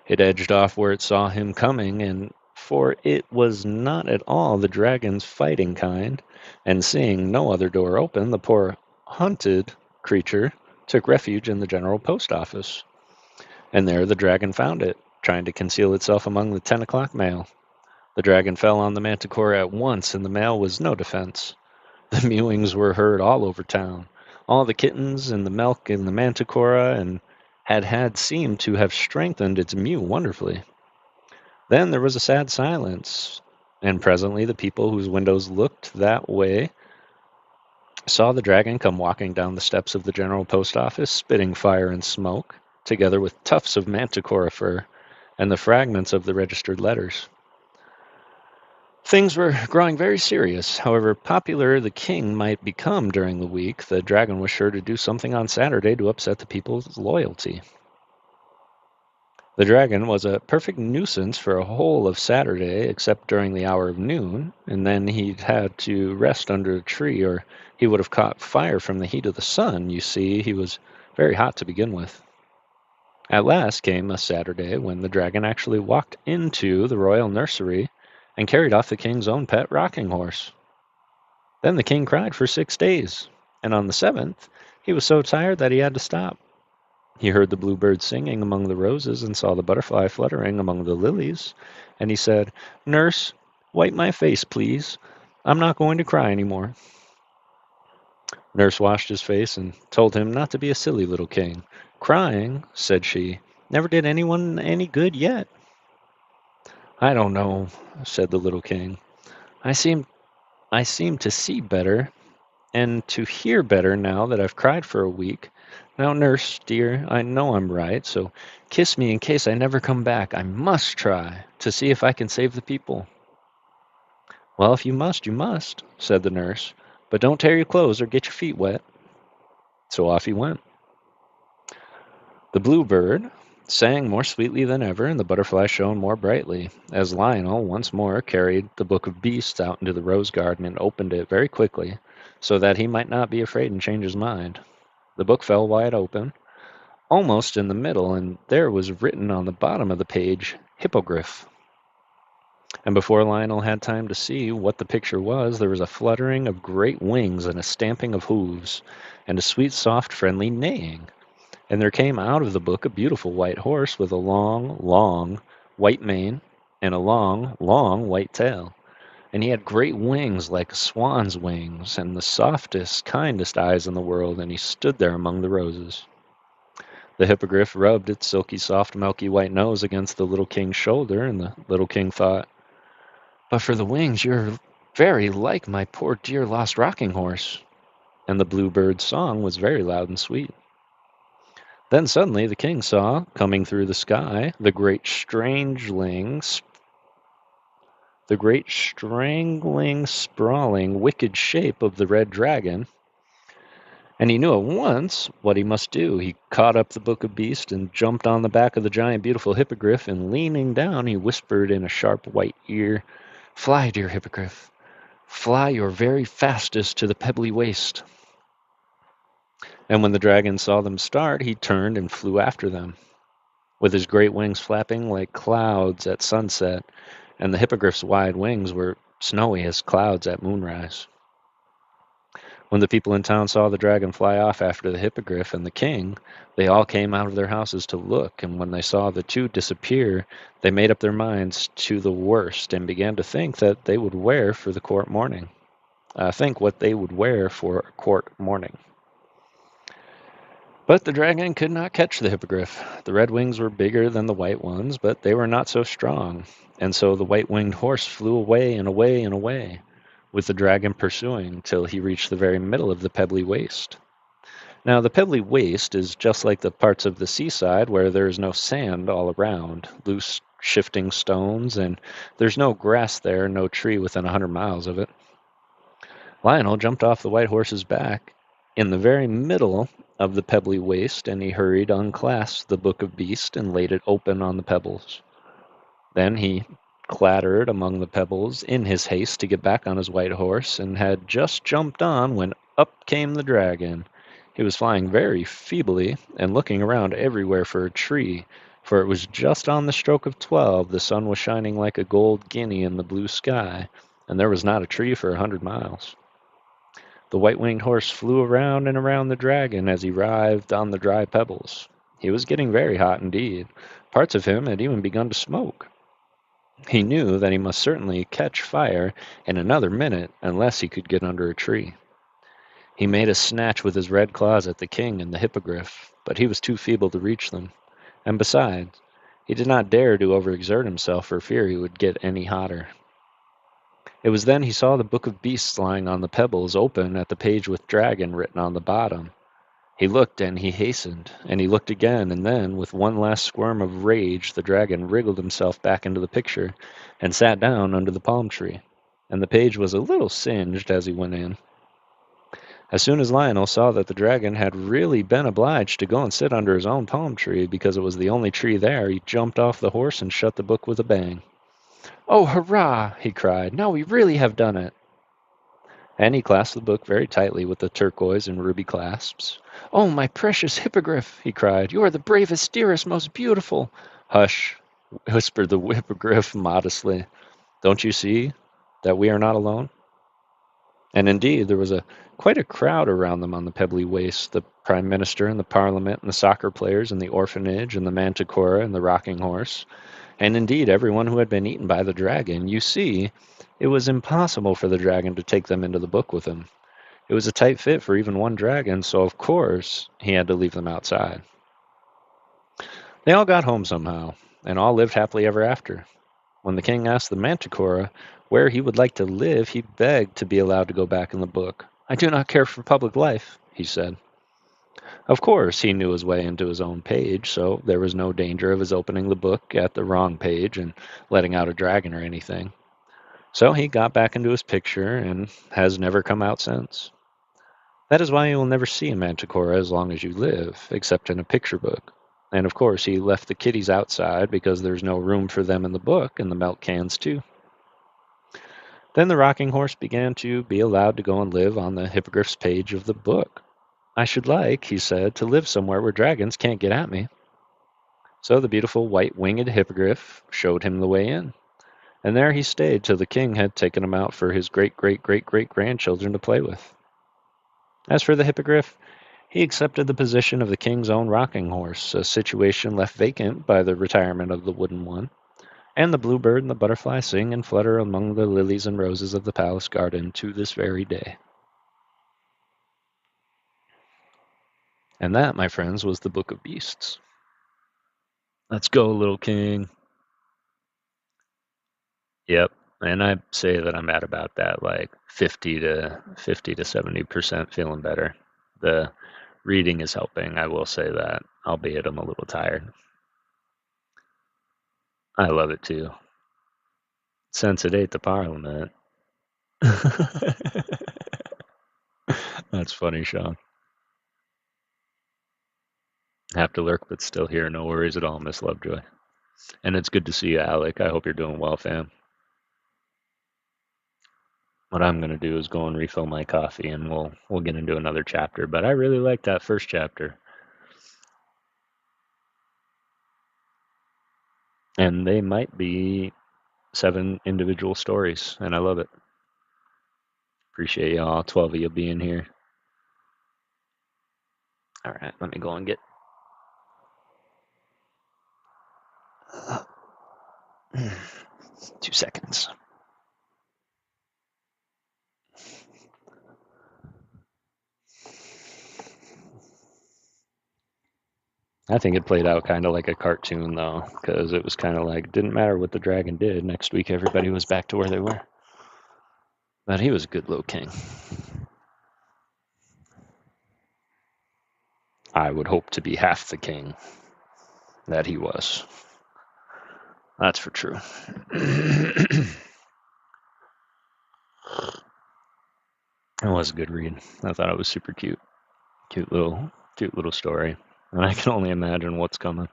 It edged off where it saw him coming, and for it was not at all the dragon's fighting kind, and seeing no other door open, the poor hunted creature took refuge in the general post office. And there the dragon found it, trying to conceal itself among the 10 o'clock mail. The dragon fell on the manticora at once, and the mail was no defense. The mewings were heard all over town. All the kittens and the milk in the manticora and had seemed to have strengthened its mew wonderfully. Then there was a sad silence, and presently the people whose windows looked that way saw the dragon come walking down the steps of the general post office, spitting fire and smoke, together with tufts of manticora fur and the fragments of the registered letters. Things were growing very serious. However popular the king might become during the week, the dragon was sure to do something on Saturday to upset the people's loyalty. The dragon was a perfect nuisance for a whole of Saturday, except during the hour of noon, and then he'd had to rest under a tree, or he would have caught fire from the heat of the sun. You see, he was very hot to begin with. At last came a Saturday when the dragon actually walked into the royal nursery and carried off the king's own pet rocking horse. Then the king cried for 6 days, and on the 7th he was so tired that he had to stop. He heard the bluebird singing among the roses and saw the butterfly fluttering among the lilies, and he said, "Nurse, wipe my face, please. I'm not going to cry any more." Nurse washed his face and told him not to be a silly little king. "Crying," said she, "never did anyone any good yet." "I don't know," said the little king. I seem to see better and to hear better now that I've cried for a week. Now, nurse, dear, I know I'm right, so kiss me in case I never come back. I must try to see if I can save the people." "Well, if you must," said the nurse, "but don't tear your clothes or get your feet wet." So off he went. The bluebird sang more sweetly than ever, and the butterfly shone more brightly, as Lionel once more carried the book of beasts out into the rose garden and opened it very quickly, so that he might not be afraid and change his mind. The book fell wide open, almost in the middle, and there was written on the bottom of the page, "Hippogriff." And before Lionel had time to see what the picture was, there was a fluttering of great wings and a stamping of hooves, and a sweet, soft, friendly neighing. And there came out of the book a beautiful white horse with a long, long white mane and a long, long white tail. And he had great wings like a swan's wings, and the softest, kindest eyes in the world, and he stood there among the roses. The hippogriff rubbed its silky, soft, milky white nose against the little king's shoulder, and the little king thought, "But for the wings, you're very like my poor dear lost rocking horse." And the bluebird's song was very loud and sweet. Then suddenly the king saw, coming through the sky, the great strangling, sprawling, wicked shape of the red dragon, and he knew at once what he must do. He caught up the book of beasts and jumped on the back of the giant, beautiful hippogriff, and leaning down, he whispered in a sharp white ear, "Fly, dear hippogriff, fly your very fastest to the pebbly waste." And when the dragon saw them start, he turned and flew after them, with his great wings flapping like clouds at sunset, and the hippogriff's wide wings were snowy as clouds at moonrise. When the people in town saw the dragon fly off after the hippogriff and the king, they all came out of their houses to look, and when they saw the two disappear, they made up their minds to the worst and began to think that they would wear for the court mourning. Think what they would wear for a court mourning. But the dragon could not catch the hippogriff. The red wings were bigger than the white ones, but they were not so strong, and so the white-winged horse flew away and away and away, with the dragon pursuing till he reached the very middle of the pebbly waste. Now, the pebbly waste is just like the parts of the seaside where there is no sand all around, loose, shifting stones, and there's no grass there, no tree within 100 miles of it. Lionel jumped off the white horse's back in the very middle of the pebbly waste, and he hurried, unclasped the book of beast, and laid it open on the pebbles. Then he clattered among the pebbles in his haste to get back on his white horse, and had just jumped on when up came the dragon. He was flying very feebly and looking around everywhere for a tree, for it was just on the stroke of 12. The sun was shining like a gold guinea in the blue sky, and there was not a tree for 100 miles. The white-winged horse flew around and around the dragon as he writhed on the dry pebbles. He was getting very hot indeed. Parts of him had even begun to smoke. He knew that he must certainly catch fire in another minute unless he could get under a tree. He made a snatch with his red claws at the king and the hippogriff, but he was too feeble to reach them. And besides, he did not dare to overexert himself for fear he would get any hotter. It was then he saw the book of beasts lying on the pebbles, open at the page with dragon written on the bottom. He looked and he hastened, and he looked again, and then, with one last squirm of rage, the dragon wriggled himself back into the picture and sat down under the palm tree, and the page was a little singed as he went in. As soon as Lionel saw that the dragon had really been obliged to go and sit under his own palm tree because it was the only tree there, he jumped off the horse and shut the book with a bang. "Oh, hurrah!" he cried. "Now we really have done it." And he clasped the book very tightly with the turquoise and ruby clasps. "Oh, my precious hippogriff!" he cried. "You are the bravest, dearest, most beautiful—" "Hush!" whispered the hippogriff modestly. "Don't you see that we are not alone?" And indeed, there was quite a crowd around them on the pebbly waste, the prime minister and the parliament and the soccer players and the orphanage and the manticora and the rocking horse, and indeed everyone who had been eaten by the dragon. You see, it was impossible for the dragon to take them into the book with him. It was a tight fit for even one dragon, so of course he had to leave them outside. They all got home somehow, and all lived happily ever after. When the king asked the manticora where he would like to live, he begged to be allowed to go back in the book. "I do not care for public life," he said. Of course, he knew his way into his own page, so there was no danger of his opening the book at the wrong page and letting out a dragon or anything. So he got back into his picture and has never come out since. That is why you will never see a manticora as long as you live, except in a picture book. And of course, he left the kitties outside because there's no room for them in the book, and the milk cans too. Then the rocking horse began to be allowed to go and live on the hippogriff's page of the book. I should like, he said, to live somewhere where dragons can't get at me. So the beautiful white-winged hippogriff showed him the way in, and there he stayed till the king had taken him out for his great-great-great-great-grandchildren to play with. As for the hippogriff, he accepted the position of the king's own rocking horse, a situation left vacant by the retirement of the wooden one, and the bluebird and the butterfly sing and flutter among the lilies and roses of the palace garden to this very day. And that, my friends, was the Book of Beasts. Let's go, little king. Yep. And I say that I'm at about that, like 50 to 70% feeling better. The reading is helping, I will say that, albeit I'm a little tired. I love it too. Since it ate the Parliament. That's funny, Sean. Have to lurk, but still here. No worries at all, Miss Lovejoy. And it's good to see you, Alec. I hope you're doing well, fam. What I'm gonna do is go and refill my coffee, and we'll get into another chapter. But I really like that first chapter, and they might be 7 individual stories, and I love it. Appreciate y'all, 12 of you being here. All right, let me go and get 2 seconds. I think it played out kind of like a cartoon, though, because it was kind of like, didn't matter what the dragon did. Next week, everybody was back to where they were. But he was a good little king. I would hope to be half the king that he was. That's for true. It was a good read. I thought it was super cute. Cute little story. And I can only imagine what's coming.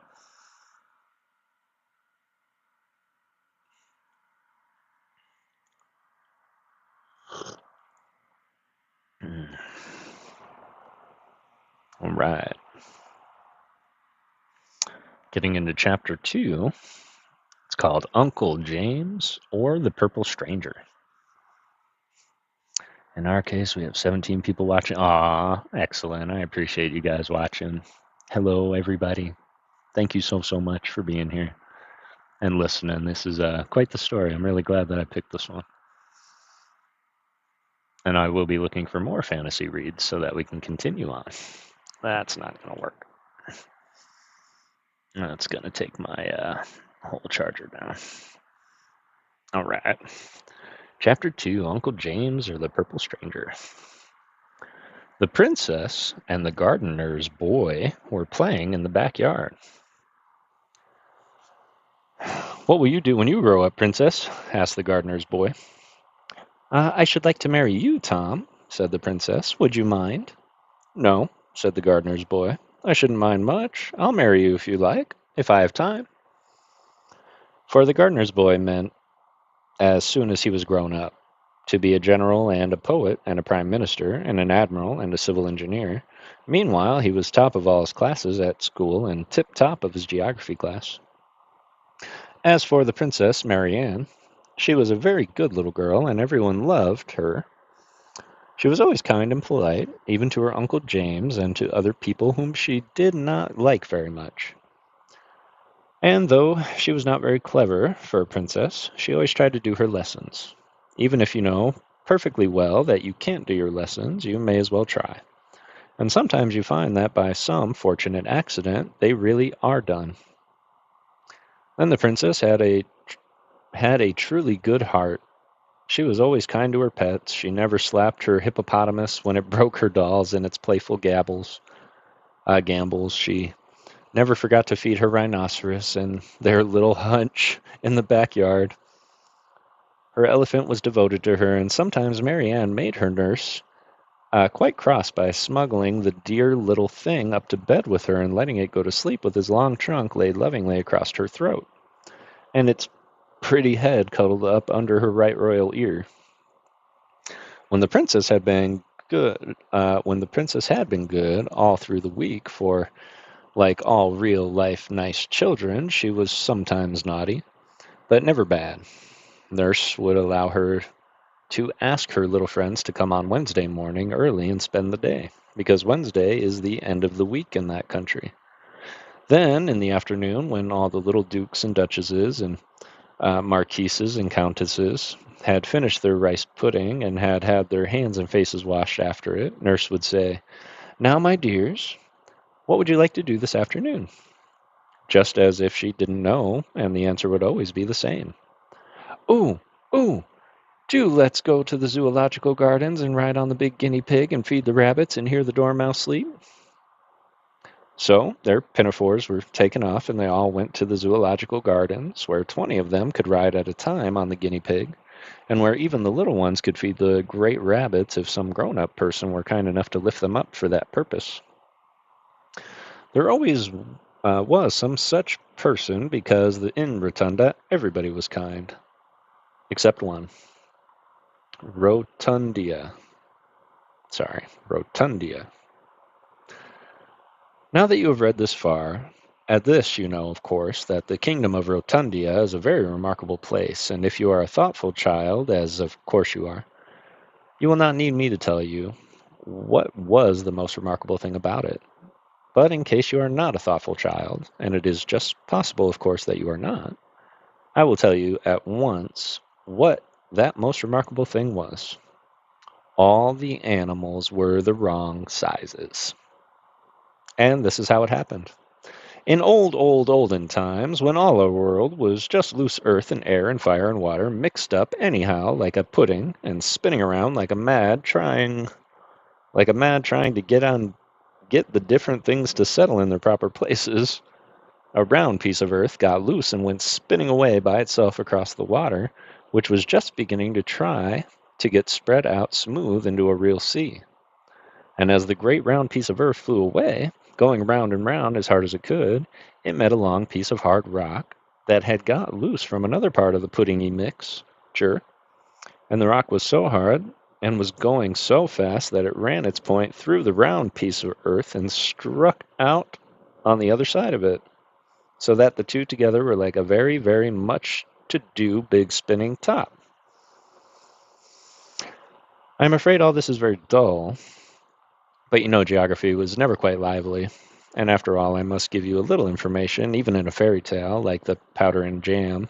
All right. Getting into chapter 2. It's called Uncle James or the Purple Stranger. In our case, we have 17 people watching. Aw, excellent. I appreciate you guys watching. Hello, everybody. Thank you so much for being here and listening. This is quite the story. I'm really glad that I picked this one. And I will be looking for more fantasy reads so that we can continue on. That's not going to work. That's going to take my whole charger down. All right. Chapter 2, Uncle James or the Purple Stranger. The princess and the gardener's boy were playing in the backyard. What will you do when you grow up, princess? Asked the gardener's boy. I should like to marry you, Tom, said the princess. Would you mind? No, said the gardener's boy. I shouldn't mind much. I'll marry you if you like, if I have time. For the gardener's boy meant, as soon as he was grown up, to be a general and a poet and a prime minister and an admiral and a civil engineer. Meanwhile, he was top of all his classes at school and tip-top of his geography class. As for the Princess Marianne, she was a very good little girl, and everyone loved her. She was always kind and polite, even to her Uncle James and to other people whom she did not like very much. And though she was not very clever for a princess, she always tried to do her lessons. Even if you know perfectly well that you can't do your lessons, you may as well try. And sometimes you find that by some fortunate accident, they really are done. Then the princess had a truly good heart. She was always kind to her pets. She never slapped her hippopotamus when it broke her dolls in its playful gambols. She never forgot to feed her rhinoceros and their little hunch in the backyard. Her elephant was devoted to her, and sometimes Marianne made her nurse quite cross by smuggling the dear little thing up to bed with her and letting it go to sleep with his long trunk laid lovingly across her throat, and its pretty head cuddled up under her right royal ear. When the princess had been good, when the princess had been good all through the week, for, like all real life nice children, she was sometimes naughty, but never bad. Nurse would allow her to ask her little friends to come on Wednesday morning early and spend the day, because Wednesday is the end of the week in that country. Then, in the afternoon, when all the little dukes and duchesses and marquises and countesses had finished their rice pudding and had had their hands and faces washed after it, Nurse would say, "Now, my dears, what would you like to do this afternoon?" Just as if she didn't know, and the answer would always be the same. "Ooh, ooh, do let's go to the zoological gardens and ride on the big guinea pig and feed the rabbits and hear the dormouse sleep." So their pinafores were taken off, and they all went to the zoological gardens, where 20 of them could ride at a time on the guinea pig, and where even the little ones could feed the great rabbits if some grown-up person were kind enough to lift them up for that purpose. There always was some such person, because in Rotunda everybody was kind, except one. Rotundia. Sorry, Rotundia. Now that you have read this far, at this you know, of course, that the kingdom of Rotundia is a very remarkable place, and if you are a thoughtful child, as of course you are, you will not need me to tell you what was the most remarkable thing about it. But in case you are not a thoughtful child, and it is just possible, of course, that you are not, I will tell you at once what that most remarkable thing was. All the animals were the wrong sizes. And this is how it happened. In olden times, when all our world was just loose earth and air and fire and water, mixed up anyhow like a pudding, and spinning around like a mad trying to get the different things to settle in their proper places, a round piece of earth got loose and went spinning away by itself across the water, which was just beginning to try to get spread out smooth into a real sea. And as the great round piece of earth flew away, going round and round as hard as it could, it met a long piece of hard rock that had got loose from another part of the puddingy mixture, and the rock was so hard and was going so fast that it ran its point through the round piece of earth and struck out on the other side of it, so that the two together were like a very, very much to do big spinning top. I'm afraid all this is very dull, but you know geography was never quite lively. And after all, I must give you a little information, even in a fairy tale, like the powder and jam.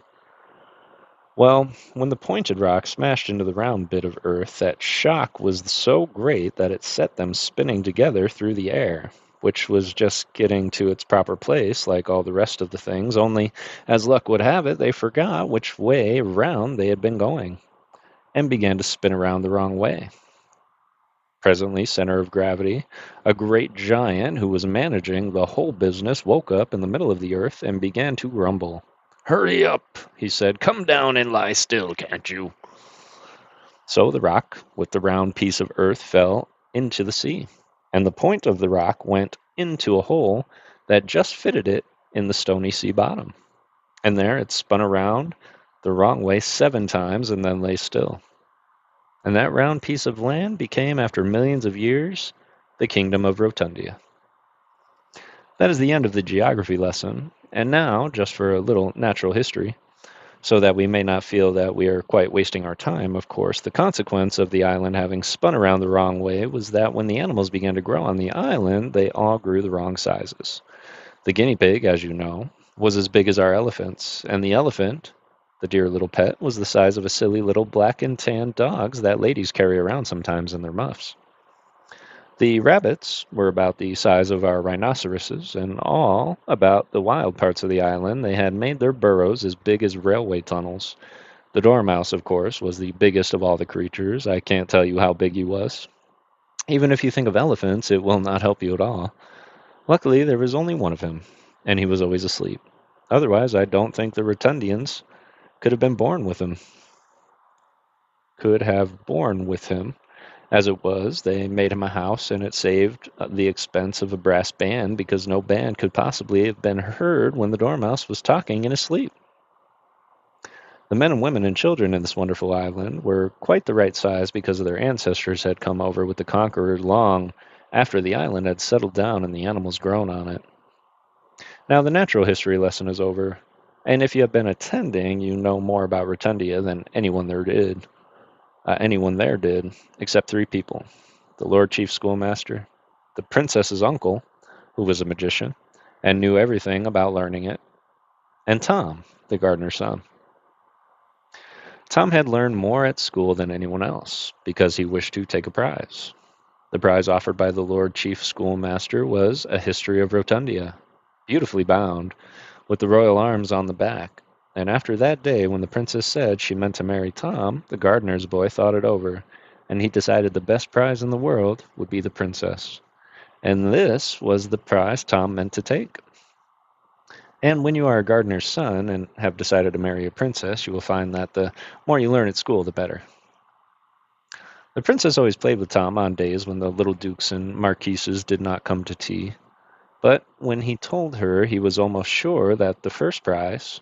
Well, when the pointed rock smashed into the round bit of earth, that shock was so great that it set them spinning together through the air, which was just getting to its proper place like all the rest of the things, only, as luck would have it, they forgot which way round they had been going, and began to spin around the wrong way. Presently, center of gravity, a great giant who was managing the whole business woke up in the middle of the earth and began to grumble. "Hurry up," he said. "Come down and lie still, can't you?" So the rock with the round piece of earth fell into the sea, and the point of the rock went into a hole that just fitted it in the stony sea bottom. And there it spun around the wrong way 7 times and then lay still. And that round piece of land became, after millions of years, the kingdom of Rotundia. That is the end of the geography lesson. And now, just for a little natural history, so that we may not feel that we are quite wasting our time, of course, the consequence of the island having spun around the wrong way was that when the animals began to grow on the island, they all grew the wrong sizes. The guinea pig, as you know, was as big as our elephants, and the elephant, the dear little pet, was the size of a silly little black and tan dogs that ladies carry around sometimes in their muffs. The rabbits were about the size of our rhinoceroses, and all about the wild parts of the island they had made their burrows as big as railway tunnels. The dormouse, of course, was the biggest of all the creatures. I can't tell you how big he was. Even if you think of elephants, it will not help you at all. Luckily, there was only one of him, and he was always asleep. Otherwise, I don't think the Rotundians could have been born with him. Could have borne with him. As it was, they made him a house, and it saved the expense of a brass band, because no band could possibly have been heard when the dormouse was talking in his sleep. The men and women and children in this wonderful island were quite the right size because of their ancestors had come over with the conqueror long after the island had settled down and the animals grown on it. Now, the natural history lesson is over, and if you have been attending, you know more about Rotundia than anyone there did, except three people: the Lord Chief Schoolmaster, the princess's uncle, who was a magician and knew everything about learning it, and Tom, the gardener's son. Tom had learned more at school than anyone else because he wished to take a prize. The prize offered by the Lord Chief Schoolmaster was a history of Rotundia, beautifully bound, with the royal arms on the back. And after that day, when the princess said she meant to marry Tom, the gardener's boy thought it over, and he decided the best prize in the world would be the princess. And this was the prize Tom meant to take. And when you are a gardener's son and have decided to marry a princess, you will find that the more you learn at school, the better. The princess always played with Tom on days when the little dukes and marquises did not come to tea. But when he told her he was almost sure of the first prize,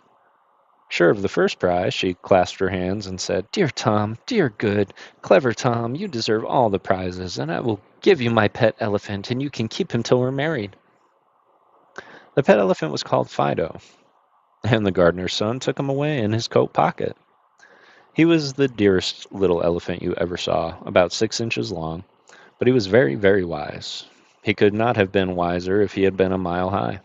she clasped her hands and said, "Dear Tom, dear good, clever Tom, you deserve all the prizes, and I will give you my pet elephant, and you can keep him till we're married." The pet elephant was called Fido, and the gardener's son took him away in his coat pocket. He was the dearest little elephant you ever saw, about 6 inches long, but he was very, very wise. He could not have been wiser if he had been a mile high.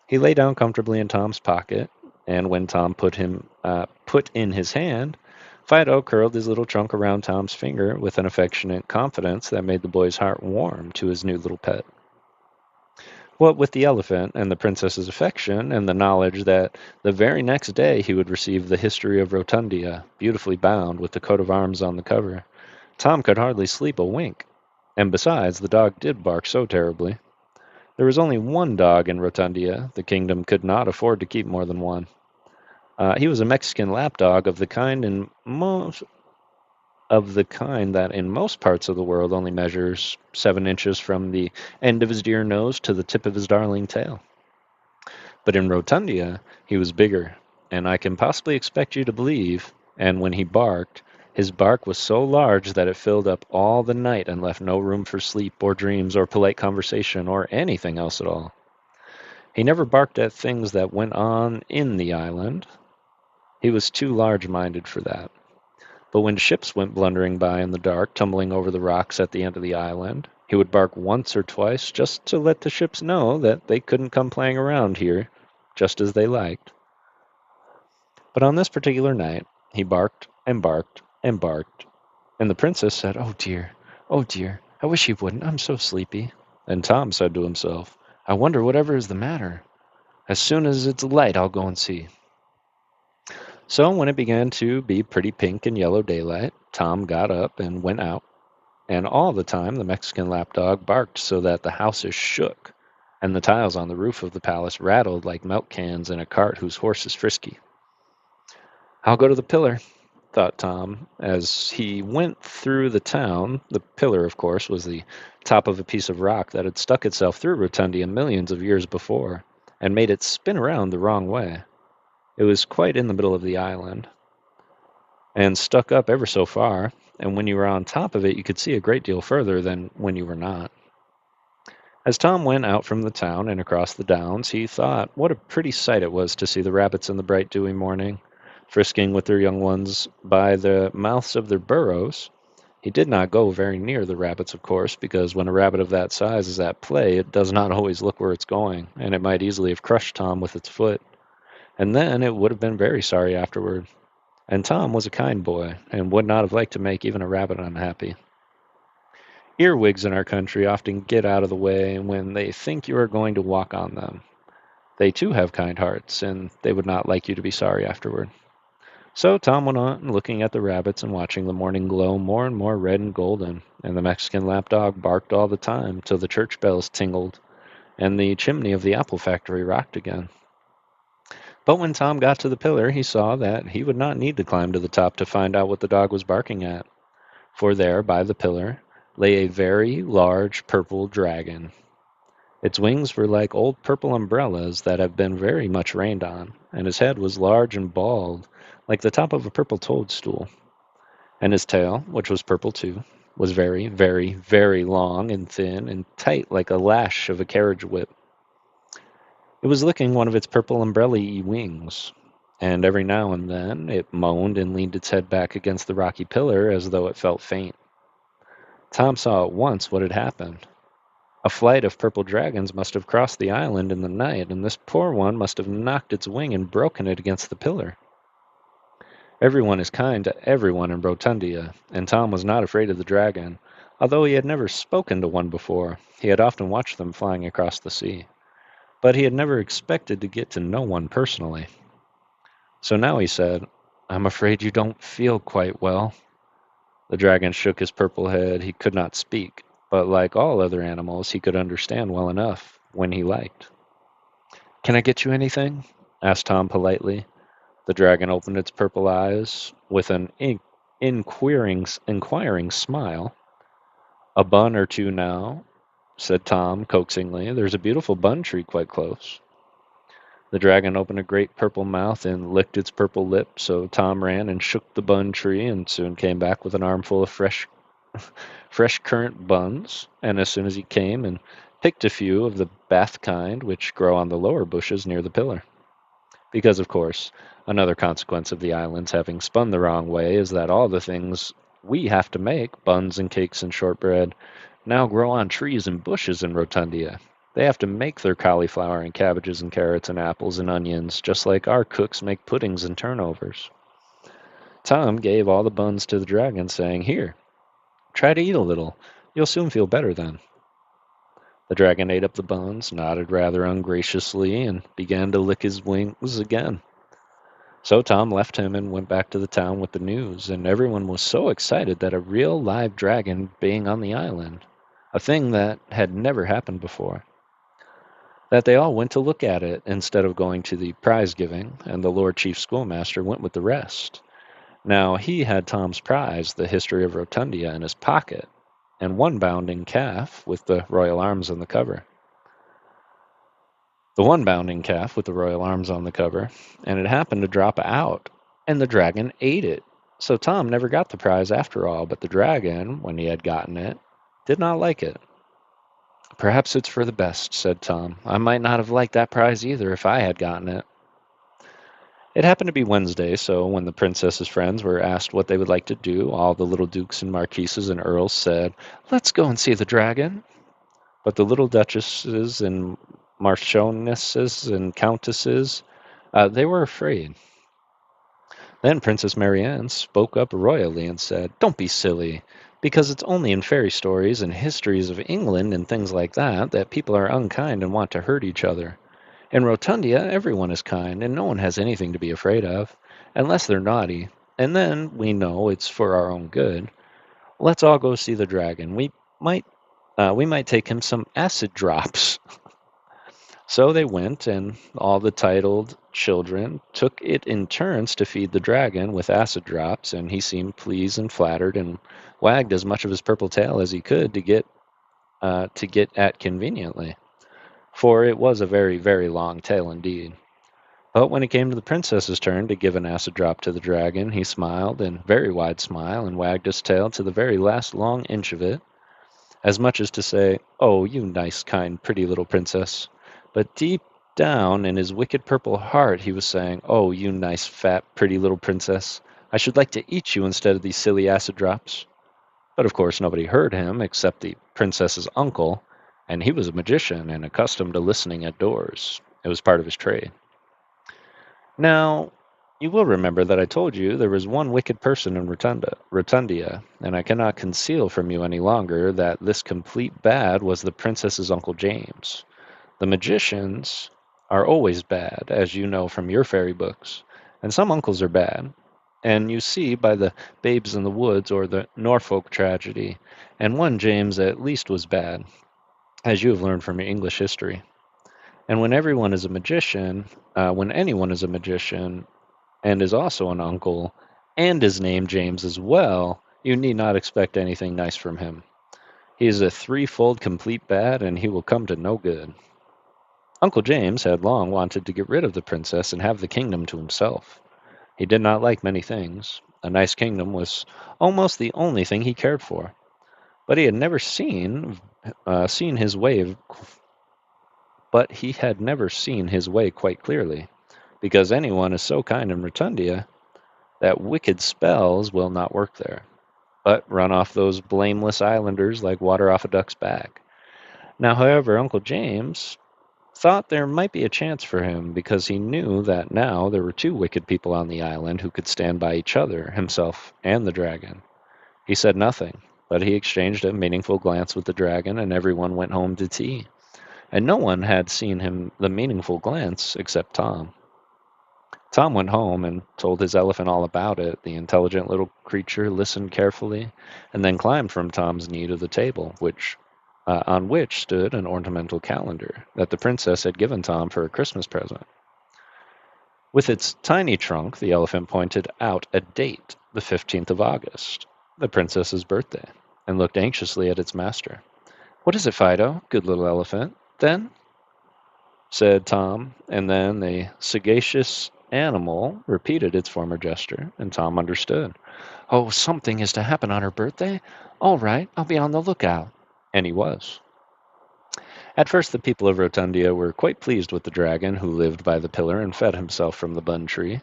He lay down comfortably in Tom's pocket, and when Tom put in his hand, Fido curled his little trunk around Tom's finger with an affectionate confidence that made the boy's heart warm to his new little pet. What with the elephant and the princess's affection and the knowledge that the very next day he would receive the history of Rotundia, beautifully bound with the coat of arms on the cover, Tom could hardly sleep a wink. And besides, the dog did bark so terribly. There was only one dog in Rotundia. The kingdom could not afford to keep more than one. He was a Mexican lapdog that in most parts of the world only measures 7 inches from the end of his dear nose to the tip of his darling tail. But in Rotundia, he was bigger, and I can possibly expect you to believe, and when he barked, his bark was so large that it filled up all the night and left no room for sleep or dreams or polite conversation or anything else at all. He never barked at things that went on in the island. He was too large-minded for that. But when ships went blundering by in the dark, tumbling over the rocks at the end of the island, he would bark once or twice just to let the ships know that they couldn't come playing around here just as they liked. But on this particular night, he barked and barked and barked, and the princess said, oh dear, I wish he wouldn't, I'm so sleepy." And Tom said to himself, "I wonder whatever is the matter. As soon as it's light, I'll go and see." So when it began to be pretty pink and yellow daylight, Tom got up and went out, and all the time the Mexican lapdog barked so that the houses shook, and the tiles on the roof of the palace rattled like milk cans in a cart whose horse is frisky. "I'll go to the pillar," thought Tom, as he went through the town. The pillar, of course, was the top of a piece of rock that had stuck itself through Rotundia millions of years before, and made it spin around the wrong way. It was quite in the middle of the island, and stuck up ever so far, and when you were on top of it, you could see a great deal further than when you were not. As Tom went out from the town and across the downs, he thought what a pretty sight it was to see the rabbits in the bright dewy morning, frisking with their young ones by the mouths of their burrows. He did not go very near the rabbits, of course, because when a rabbit of that size is at play, it does not always look where it's going, and it might easily have crushed Tom with its foot. And then it would have been very sorry afterward. And Tom was a kind boy, and would not have liked to make even a rabbit unhappy. Earwigs in our country often get out of the way when they think you are going to walk on them. They too have kind hearts, and they would not like you to be sorry afterward. So Tom went on looking at the rabbits and watching the morning glow more and more red and golden, and the Mexican lapdog barked all the time till the church bells tingled, and the chimney of the apple factory rocked again. But when Tom got to the pillar, he saw that he would not need to climb to the top to find out what the dog was barking at, for there, by the pillar, lay a very large purple dragon. Its wings were like old purple umbrellas that have been very much rained on, and his head was large and bald, like the top of a purple toadstool, and his tail, which was purple too, was very, very, very long and thin and tight like a lash of a carriage whip. It was licking one of its purple umbrella-y wings, and every now and then it moaned and leaned its head back against the rocky pillar as though it felt faint. Tom saw at once what had happened. A flight of purple dragons must have crossed the island in the night, and this poor one must have knocked its wing and broken it against the pillar. Everyone is kind to everyone in Rotundia, and Tom was not afraid of the dragon. Although he had never spoken to one before, he had often watched them flying across the sea. But he had never expected to get to know one personally. So now he said, "I'm afraid you don't feel quite well." The dragon shook his purple head. He could not speak, but like all other animals, he could understand well enough when he liked. "Can I get you anything?" asked Tom politely. The dragon opened its purple eyes with an inquiring smile. "A bun or two now," said Tom coaxingly. "There's a beautiful bun tree quite close." The dragon opened a great purple mouth and licked its purple lips, so Tom ran and shook the bun tree and soon came back with an armful of fresh currant buns, and as soon as he came and picked a few of the bath kind which grow on the lower bushes near the pillar. Because, of course, another consequence of the islands having spun the wrong way is that all the things we have to make, buns and cakes and shortbread, now grow on trees and bushes in Rotundia. They have to make their cauliflower and cabbages and carrots and apples and onions, just like our cooks make puddings and turnovers. Tom gave all the buns to the dragon, saying, "Here, try to eat a little. You'll soon feel better then." The dragon ate up the buns, nodded rather ungraciously, and began to lick his wings again. So Tom left him and went back to the town with the news, and everyone was so excited that a real live dragon being on the island, a thing that had never happened before, that they all went to look at it instead of going to the prize giving, and the Lord Chief Schoolmaster went with the rest. Now he had Tom's prize, the History of Rotundia, in his pocket, and one bounding calf with the royal arms on the cover. The one bounding calf with the royal arms on the cover, and it happened to drop out, and the dragon ate it. So Tom never got the prize after all, but the dragon, when he had gotten it, did not like it. "Perhaps it's for the best," said Tom. "I might not have liked that prize either if I had gotten it." It happened to be Wednesday, so when the princess's friends were asked what they would like to do, all the little dukes and marquises and earls said, "Let's go and see the dragon." But the little duchesses and marchionesses and countesses, they were afraid. Then Princess Marianne spoke up royally and said, "Don't be silly, because it's only in fairy stories and histories of England and things like that that people are unkind and want to hurt each other. In Rotundia, everyone is kind, and no one has anything to be afraid of, unless they're naughty, and then we know it's for our own good. Let's all go see the dragon. Might we might take him some acid drops." So they went, and all the titled children took it in turns to feed the dragon with acid drops, and he seemed pleased and flattered, and wagged as much of his purple tail as he could to get at conveniently, for it was a very, very long tail indeed. But when it came to the princess's turn to give an acid drop to the dragon, he smiled, and very wide smile, and wagged his tail to the very last long inch of it, as much as to say, "Oh, you nice, kind, pretty little princess." But deep down in his wicked purple heart he was saying, "Oh, you nice, fat, pretty little princess. I should like to eat you instead of these silly acid drops." But of course nobody heard him except the princess's uncle, and he was a magician and accustomed to listening at doors. It was part of his trade. Now, you will remember that I told you there was one wicked person in Rotundia, and I cannot conceal from you any longer that this complete bad was the princess's Uncle James. The magicians are always bad, as you know from your fairy books, and some uncles are bad, and you see by the Babes in the Woods or the Norfolk tragedy, and one James at least was bad, as you have learned from your English history. And when everyone is a magician, when anyone is a magician and is also an uncle, and is named James as well, you need not expect anything nice from him. He is a threefold complete bad, and he will come to no good. Uncle James had long wanted to get rid of the princess and have the kingdom to himself. He did not like many things. A nice kingdom was almost the only thing he cared for. But he had never seen his way. But he had never seen his way quite clearly, because anyone is so kind in Rotundia that wicked spells will not work there, but run off those blameless islanders like water off a duck's back. Now, however, Uncle James thought there might be a chance for him because he knew that now there were two wicked people on the island who could stand by each other, himself and the dragon. He said nothing, but he exchanged a meaningful glance with the dragon, and everyone went home to tea. And no one had seen him the meaningful glance except Tom. Tom went home and told his elephant all about it. The intelligent little creature listened carefully, and then climbed from Tom's knee to the table, on which stood an ornamental calendar that the princess had given Tom for a Christmas present. With its tiny trunk, the elephant pointed out a date, the 15th of August, the princess's birthday, and looked anxiously at its master. "What is it, Fido, good little elephant, then?" said Tom, and then the sagacious animal repeated its former gesture, and Tom understood. "Oh, something is to happen on her birthday? All right, I'll be on the lookout." And he was. At first, the people of Rotundia were quite pleased with the dragon who lived by the pillar and fed himself from the bun tree.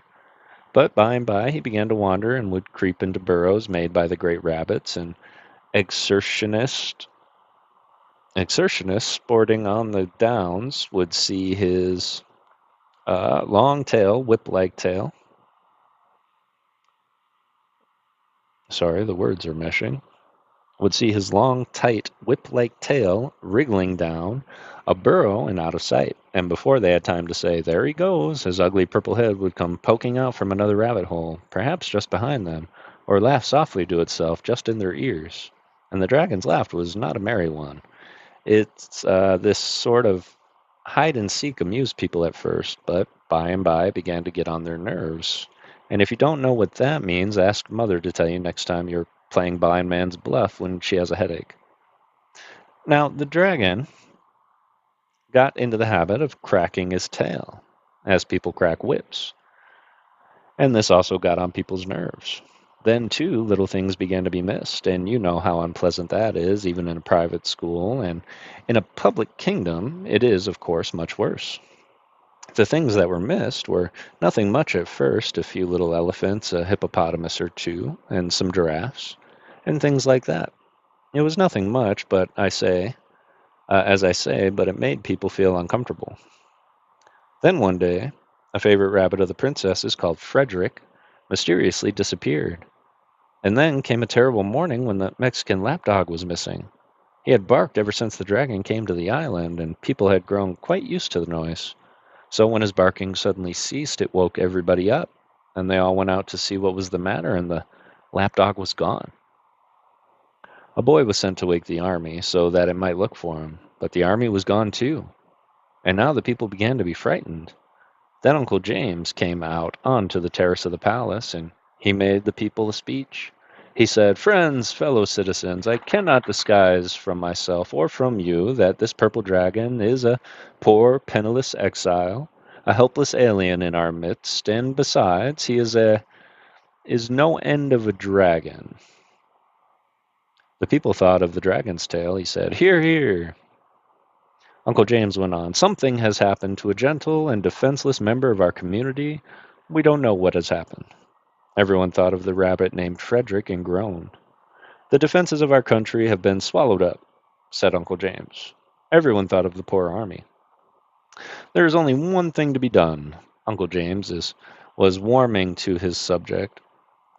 But by and by he began to wander and would creep into burrows made by the great rabbits, and excursionists sporting on the downs would see his long tail, whip-like tail. Sorry, the words are meshing. Would see his long, tight, whip-like tail wriggling down a burrow and out of sight. And before they had time to say, "There he goes," his ugly purple head would come poking out from another rabbit hole, perhaps just behind them, or laugh softly to itself just in their ears. And the dragon's laugh was not a merry one. It's this sort of hide and seek amused people at first, but by and by began to get on their nerves. And if you don't know what that means, ask Mother to tell you next time you're playing blind man's bluff when she has a headache. Now, the dragon got into the habit of cracking his tail, as people crack whips, and this also got on people's nerves. Then, too, little things began to be missed, and you know how unpleasant that is, even in a private school, and in a public kingdom, it is, of course, much worse. The things that were missed were nothing much at first, a few little elephants, a hippopotamus or two, and some giraffes, and things like that. It was nothing much, but as I say, but it made people feel uncomfortable. Then one day, a favorite rabbit of the princess's called Frederick mysteriously disappeared. And then came a terrible morning when the Mexican lapdog was missing. He had barked ever since the dragon came to the island, and people had grown quite used to the noise. So when his barking suddenly ceased, it woke everybody up, and they all went out to see what was the matter, and the lapdog was gone. A boy was sent to wake the army so that it might look for him, but the army was gone too, and now the people began to be frightened. Then Uncle James came out onto the terrace of the palace, and he made the people a speech. He said, "Friends, fellow citizens, I cannot disguise from myself or from you that this purple dragon is a poor, penniless exile, a helpless alien in our midst, and besides, he is no end of a dragon." The people thought of the dragon's tail. He said, "Hear, hear." Uncle James went on, "Something has happened to a gentle and defenseless member of our community. We don't know what has happened." Everyone thought of the rabbit named Frederick and groaned. "The defenses of our country have been swallowed up," said Uncle James. Everyone thought of the poor army. "There is only one thing to be done." Uncle James was warming to his subject.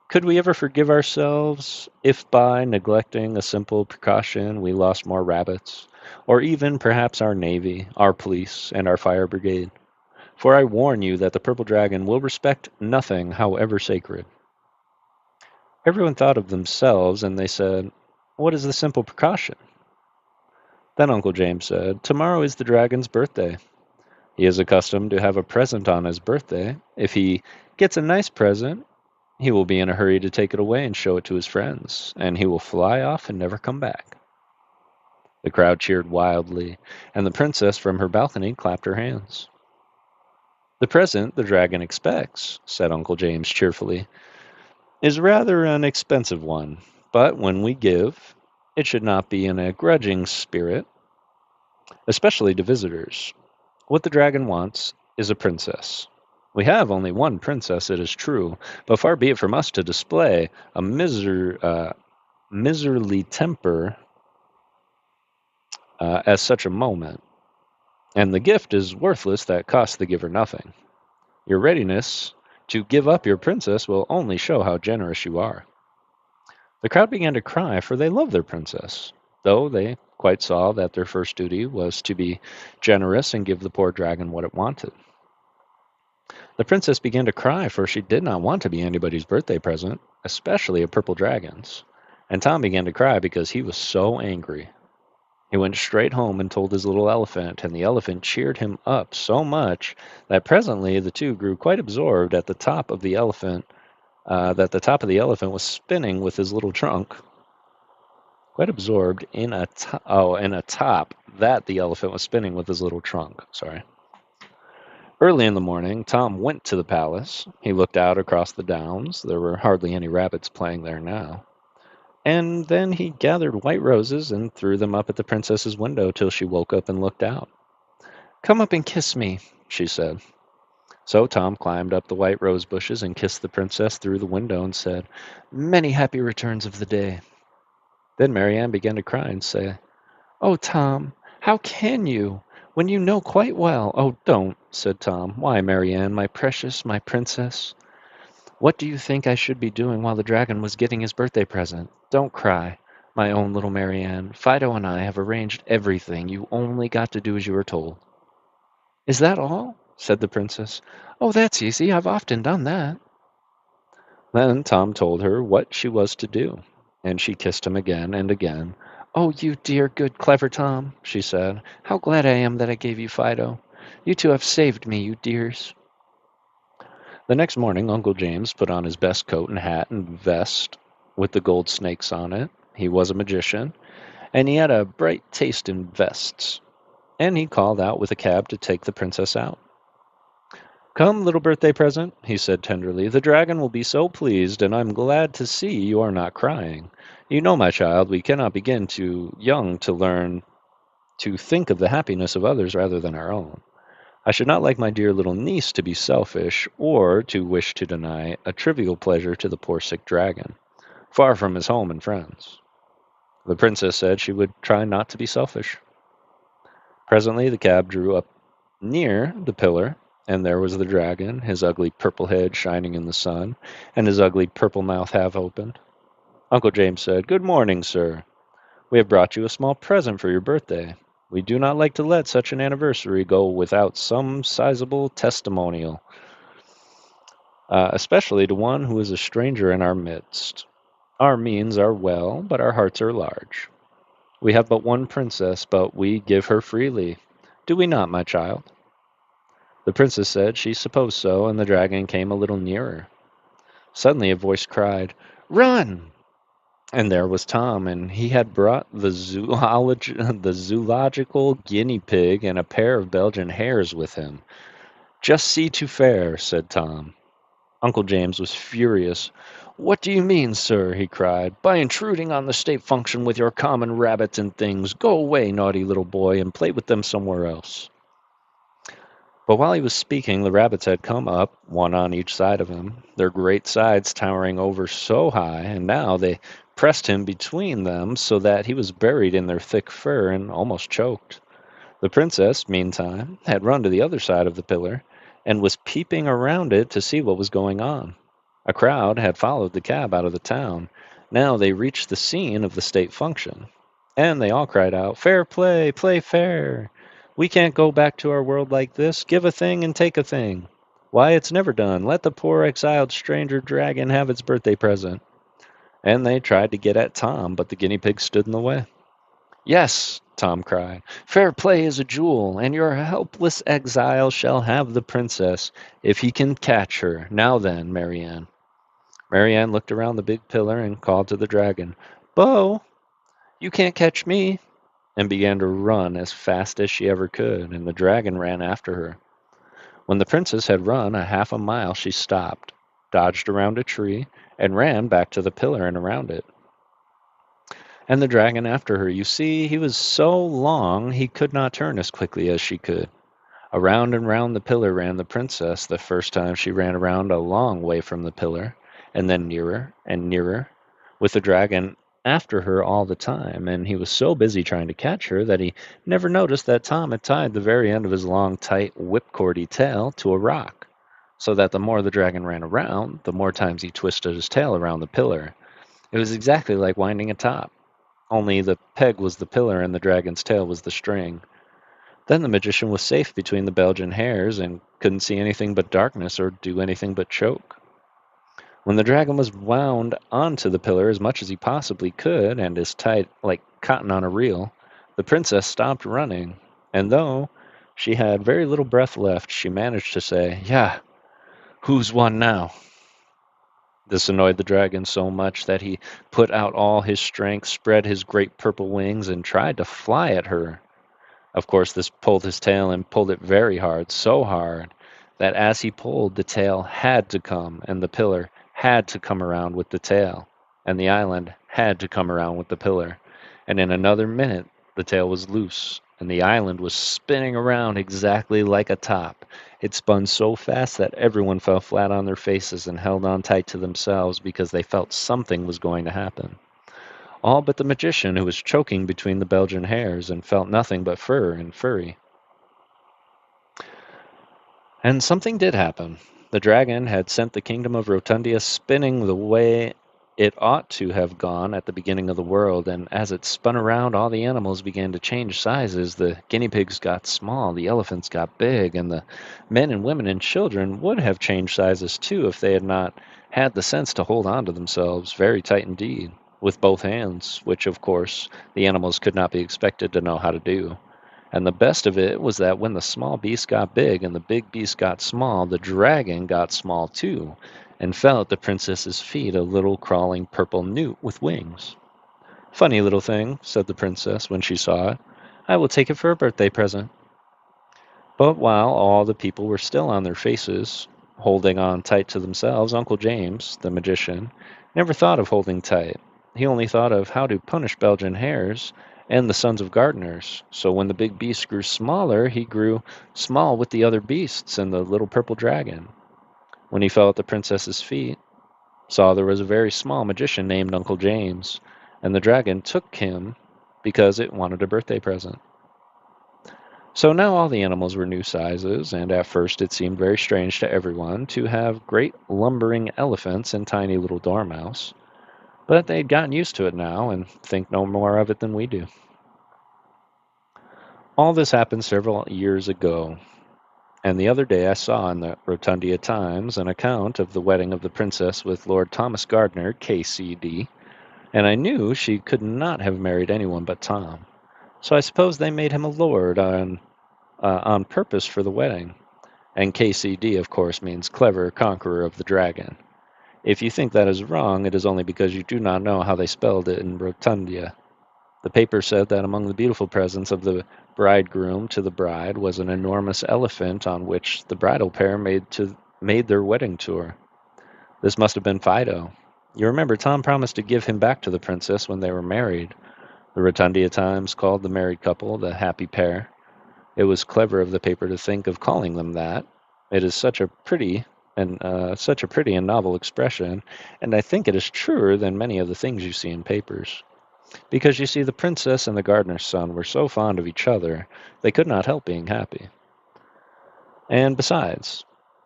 "Could we ever forgive ourselves if by neglecting a simple precaution we lost more rabbits, or even perhaps our navy, our police, and our fire brigade? For I warn you that the purple dragon will respect nothing, however sacred." Everyone thought of themselves, and they said, "What is the simple precaution?" Then Uncle James said, "Tomorrow is the dragon's birthday. He is accustomed to have a present on his birthday. If he gets a nice present, he will be in a hurry to take it away and show it to his friends, and he will fly off and never come back." The crowd cheered wildly, and the princess from her balcony clapped her hands. The present the dragon expects, said Uncle James cheerfully, is rather an expensive one, but when we give, it should not be in a grudging spirit, especially to visitors. What the dragon wants is a princess. We have only one princess, it is true, but far be it from us to display a miserly temper at such a moment. And the gift is worthless that costs the giver nothing. Your readiness to give up your princess will only show how generous you are. The crowd began to cry, for they loved their princess, though they quite saw that their first duty was to be generous and give the poor dragon what it wanted. The princess began to cry, for she did not want to be anybody's birthday present, especially a purple dragon's. And Tom began to cry because he was so angry. He went straight home and told his little elephant, and the elephant cheered him up so much that presently the two grew quite absorbed at the top of the elephant, that the top of the elephant was spinning with his little trunk. Quite absorbed in in a top that the elephant was spinning with his little trunk. Sorry. Early in the morning, Tom went to the palace. He looked out across the downs. There were hardly any rabbits playing there now. And then he gathered white roses and threw them up at the princess's window till she woke up and looked out. "Come up and kiss me," she said. So Tom climbed up the white rose bushes and kissed the princess through the window and said, "Many happy returns of the day." Then Marianne began to cry and say, "Oh, Tom, how can you, when you know quite well—" "Oh, don't," said Tom. "Why, Marianne, my precious, my princess? What do you think I should be doing while the dragon was getting his birthday present? Don't cry, my own little Marianne. Fido and I have arranged everything. You only got to do as you were told." "Is that all?" said the princess. "Oh, that's easy. I've often done that." Then Tom told her what she was to do, and she kissed him again and again. "Oh, you dear, good, clever Tom," she said. "How glad I am that I gave you Fido. You two have saved me, you dears." The next morning Uncle James put on his best coat and hat and vest with the gold snakes on it. He was a magician, and he had a bright taste in vests. And he called out with a cab to take the princess out. "Come, little birthday present," he said tenderly. "The dragon will be so pleased, and I'm glad to see you are not crying. You know, my child, we cannot begin too young to learn to think of the happiness of others rather than our own. I should not like my dear little niece to be selfish, or to wish to deny a trivial pleasure to the poor sick dragon, far from his home and friends." The princess said she would try not to be selfish. Presently the cab drew up near the pillar, and there was the dragon, his ugly purple head shining in the sun, and his ugly purple mouth half opened. Uncle James said, "Good morning, sir. We have brought you a small present for your birthday. We do not like to let such an anniversary go without some sizable testimonial, especially to one who is a stranger in our midst. Our means are well, but our hearts are large. We have but one princess, but we give her freely. Do we not, my child?" The princess said she supposed so, and the dragon came a little nearer. Suddenly a voice cried, "Run!" And there was Tom, and he had brought the the zoological guinea pig and a pair of Belgian hares with him. "Just see to fair," said Tom. Uncle James was furious. "What do you mean, sir?" he cried. "By intruding on the state function with your common rabbits and things? Go away, naughty little boy, and play with them somewhere else." But while he was speaking, the rabbits had come up, one on each side of him, their great sides towering over so high, and now they pressed him between them so that he was buried in their thick fur and almost choked. The princess, meantime, had run to the other side of the pillar, and was peeping around it to see what was going on. A crowd had followed the cab out of the town. Now they reached the scene of the state function, and they all cried out, "Fair play, play fair! We can't go back to our world like this. Give a thing and take a thing. Why, it's never done. Let the poor exiled stranger dragon have its birthday present." And they tried to get at Tom, but the guinea pig stood in the way. "Yes," Tom cried, "fair play is a jewel, and your helpless exile shall have the princess, if he can catch her. Now then, Marianne." Marianne looked around the big pillar and called to the dragon, "Bo, you can't catch me," and began to run as fast as she ever could, and the dragon ran after her. When the princess had run a half a mile, she stopped, dodged around a tree, and ran back to the pillar and around it. And the dragon after her. You see, he was so long he could not turn as quickly as she could. Around and round the pillar ran the princess. The first time she ran around a long way from the pillar, and then nearer and nearer, with the dragon after her all the time, and he was so busy trying to catch her that he never noticed that Tom had tied the very end of his long, tight, whipcordy tail to a rock, so that the more the dragon ran around, the more times he twisted his tail around the pillar. It was exactly like winding a top, only the peg was the pillar and the dragon's tail was the string. Then the magician was safe between the Belgian hares and couldn't see anything but darkness or do anything but choke. When the dragon was wound onto the pillar as much as he possibly could and as tight like cotton on a reel, the princess stopped running, and though she had very little breath left, she managed to say, "Yeah, who's won now?" This annoyed the dragon so much that he put out all his strength, spread his great purple wings, and tried to fly at her. Of course, this pulled his tail and pulled it very hard, so hard that as he pulled, the tail had to come, and the pillar had to come around with the tail, and the island had to come around with the pillar. And in another minute, the tail was loose, and the island was spinning around exactly like a top. It spun so fast that everyone fell flat on their faces and held on tight to themselves because they felt something was going to happen. All but the magician, who was choking between the Belgian hares and felt nothing but fur and furry. And something did happen. The dragon had sent the kingdom of Rotundia spinning the way it ought to have gone at the beginning of the world, and as it spun around, all the animals began to change sizes. The guinea pigs got small, the elephants got big, and the men and women and children would have changed sizes too if they had not had the sense to hold on to themselves very tight indeed, with both hands, which, of course, the animals could not be expected to know how to do. And the best of it was that when the small beast got big and the big beast got small, the dragon got small too, and fell at the princess's feet, a little crawling purple newt with wings. "Funny little thing," said the princess when she saw it. "I will take it for a birthday present." But while all the people were still on their faces, holding on tight to themselves, Uncle James, the magician, never thought of holding tight. He only thought of how to punish Belgian hares and the sons of gardeners. So when the big beast grew smaller, he grew small with the other beasts and the little purple dragon. When he fell at the princess's feet, saw there was a very small magician named Uncle James, and the dragon took him because it wanted a birthday present. So now all the animals were new sizes, and at first it seemed very strange to everyone to have great lumbering elephants and tiny little dormouse. But they'd gotten used to it now and think no more of it than we do. All this happened several years ago, and the other day I saw in the Rotundia Times an account of the wedding of the princess with Lord Thomas Gardner, K.C.D., and I knew she could not have married anyone but Tom. So I suppose they made him a lord on purpose for the wedding. And KCD, of course, means clever conqueror of the dragon. If you think that is wrong, it is only because you do not know how they spelled it in Rotundia. The paper said that among the beautiful presents of the bridegroom to the bride was an enormous elephant on which the bridal pair made their wedding tour. This must have been Fido. You remember Tom promised to give him back to the princess when they were married. The Rotundia Times called the married couple the happy pair. It was clever of the paper to think of calling them that. It is such a pretty and novel expression, and I think it is truer than many of the things you see in papers. Because you see, the princess and the gardener's son were so fond of each other, they could not help being happy. And besides,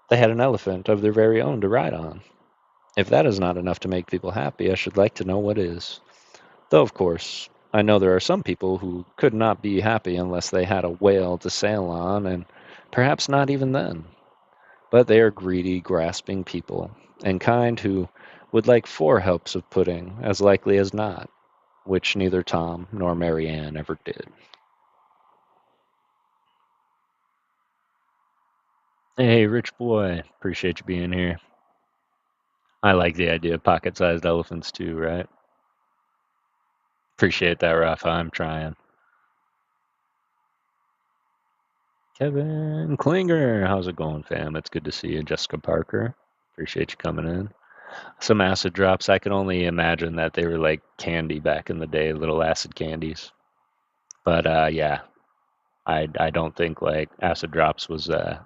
they had an elephant of their very own to ride on. If that is not enough to make people happy, I should like to know what is. Though, of course, I know there are some people who could not be happy unless they had a whale to sail on, and perhaps not even then. But they are greedy, grasping people, and kind who would like 4 helps of pudding, as likely as not, which neither Tom nor Mary Ann ever did. Hey, rich boy, appreciate you being here. I like the idea of pocket-sized elephants too, right? Appreciate that, Rafa. I'm trying. Kevin Klinger, how's it going, fam? It's good to see you. Jessica Parker, appreciate you coming in. Some acid drops. I can only imagine that they were like candy back in the day, little acid candies. But yeah, I don't think like acid drops was a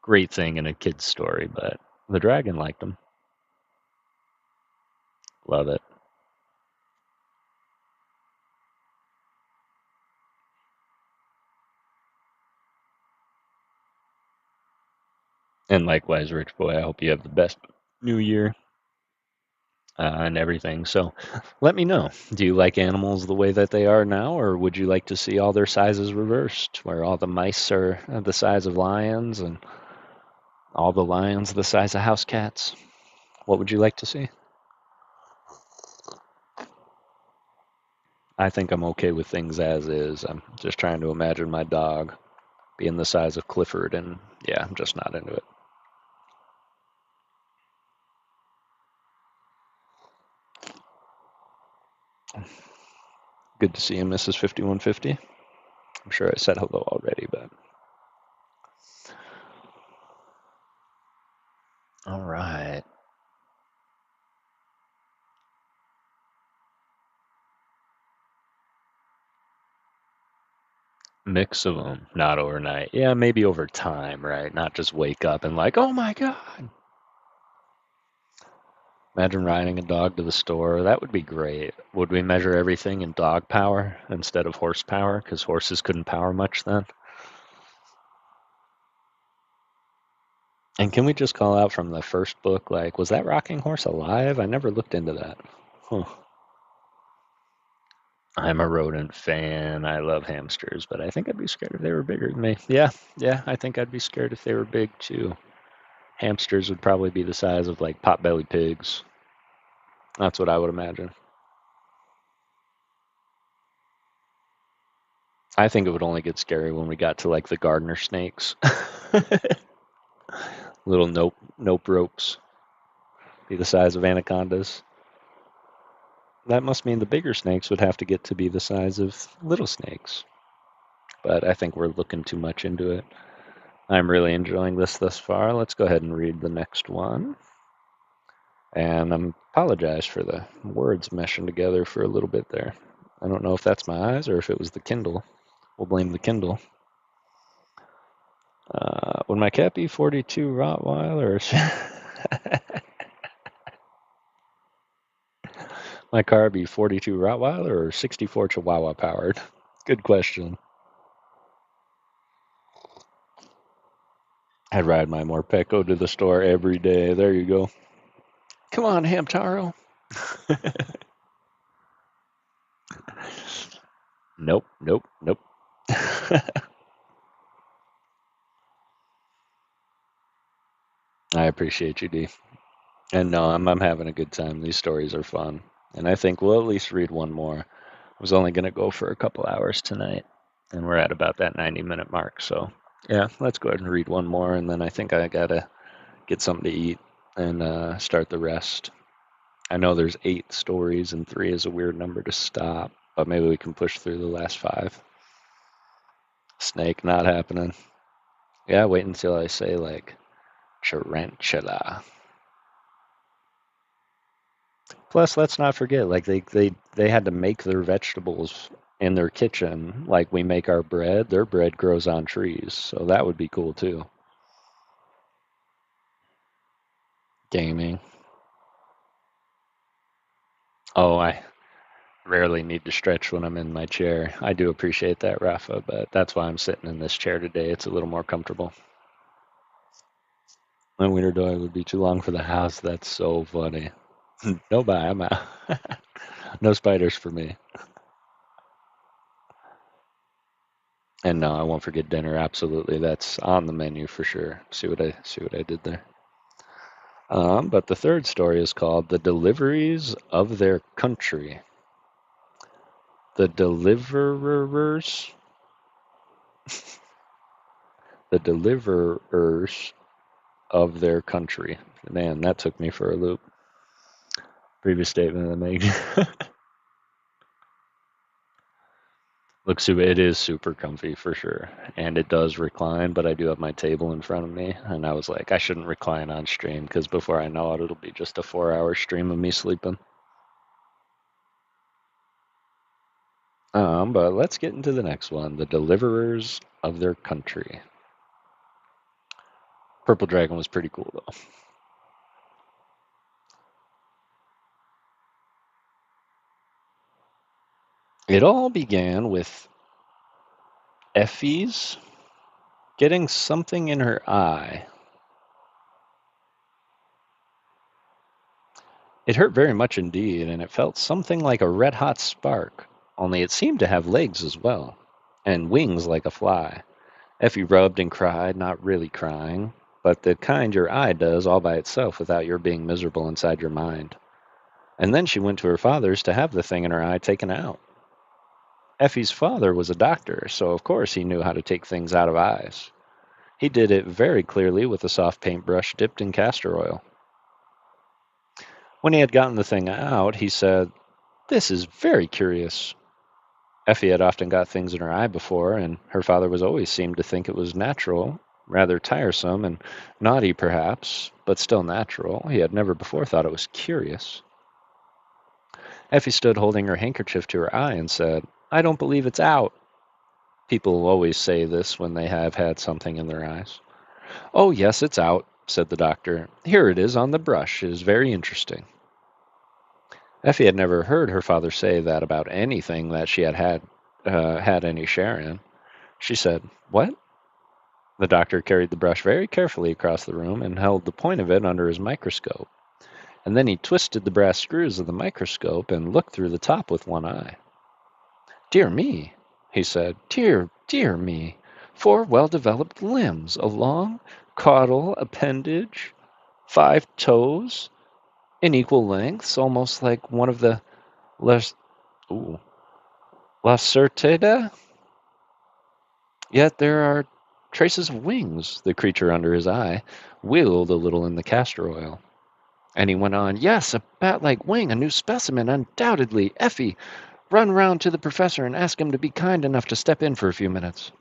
great thing in a kid's story, but the dragon liked them. Love it. And likewise, Rich Boy, I hope you have the best new year and everything. So let me know. Do you like animals the way that they are now, or would you like to see all their sizes reversed, where all the mice are the size of lions and all the lions the size of house cats? What would you like to see? I think I'm okay with things as is. I'm just trying to imagine my dog being the size of Clifford, and yeah, I'm just not into it. Good to see you, Mrs. 5150. I'm sure I said hello already, but. All right. Mix of them, not overnight. Yeah, maybe over time, right? Not just wake up and like, oh my God. Imagine riding a dog to the store. That would be great. Would we measure everything in dog power instead of horsepower? Because horses couldn't power much then. And can we just call out from the first book, like, was that rocking horse alive? I never looked into that. Huh. I'm a rodent fan. I love hamsters, but I think I'd be scared if they were bigger than me. Yeah, I think I'd be scared if they were big too. Hamsters would probably be the size of like pot-bellied pigs. That's what I would imagine. I think it would only get scary when we got to like the gardener snakes. Little nope ropes. Be the size of anacondas. That must mean the bigger snakes would have to get to be the size of little snakes. But I think we're looking too much into it. I'm really enjoying this thus far. Let's go ahead and read the next one. And I apologize for the words meshing together for a little bit there. I don't know if that's my eyes or if it was the Kindle. We'll blame the Kindle. Would my cat be 42 Rottweiler? My car be 42 Rottweiler or 64 Chihuahua powered? Good question. I'd ride my Morpeko to the store every day. There you go. Come on, Hamtaro. Nope. I appreciate you, D. And no, I'm having a good time. These stories are fun. And I think we'll at least read one more. I was only going to go for a couple hours tonight, and we're at about that 90-minute mark. So, yeah, let's go ahead and read one more, and then I think I got to get something to eat and start the rest. I know there's 8 stories, and 3 is a weird number to stop, but maybe we can push through the last 5. Snake, not happening. Yeah, wait until I say, like, tarantula. Plus, let's not forget, like they had to make their vegetables in their kitchen, like we make our bread. Their bread grows on trees, so that would be cool too. Gaming. Oh, I rarely need to stretch when I'm in my chair. I do appreciate that, Rafa, but that's why I'm sitting in this chair today. It's a little more comfortable. My wiener dog would be too long for the house. That's so funny. No bye, I'm out. No spiders for me. And no, I won't forget dinner. Absolutely, that's on the menu for sure. See what I did there. But the third story is called "The Deliveries of Their Country." The deliverers, the deliverers of their country. Man, that took me for a loop. Previous statement I made. It is super comfy for sure, and it does recline. But I do have my table in front of me, and I was like, I shouldn't recline on stream because before I know it, it'll be just a 4-hour stream of me sleeping. But let's get into the next one: the deliverers of their country. Purple Dragon was pretty cool though. It all began with Effie's getting something in her eye. It hurt very much indeed, and it felt something like a red-hot spark, only it seemed to have legs as well, and wings like a fly. Effie rubbed and cried, not really crying, but the kind your eye does all by itself without your being miserable inside your mind. And then she went to her father's to have the thing in her eye taken out. Effie's father was a doctor, so of course he knew how to take things out of eyes. He did it very clearly with a soft paintbrush dipped in castor oil. When he had gotten the thing out, he said, "This is very curious." Effie had often got things in her eye before, and her father was always seemed to think it was natural, rather tiresome and naughty perhaps, but still natural. He had never before thought it was curious. Effie stood holding her handkerchief to her eye and said, "I don't believe it's out." People always say this when they have had something in their eyes. "Oh, yes, it's out," said the doctor. "Here it is on the brush. It is very interesting." Effie had never heard her father say that about anything that she had any share in. She said, "What?" The doctor carried the brush very carefully across the room and held the point of it under his microscope. And then he twisted the brass screws of the microscope and looked through the top with one eye. "Dear me," he said. "Dear, dear me. 4 well-developed limbs, a long caudal appendage, 5 toes, in equal lengths, almost like one of the Lacertida. Yet there are traces of wings." The creature under his eye wiggled a little in the castor oil. And he went on, "Yes, a bat-like wing, a new specimen, undoubtedly. Effie, run round to the professor and ask him to be kind enough to step in for a few minutes."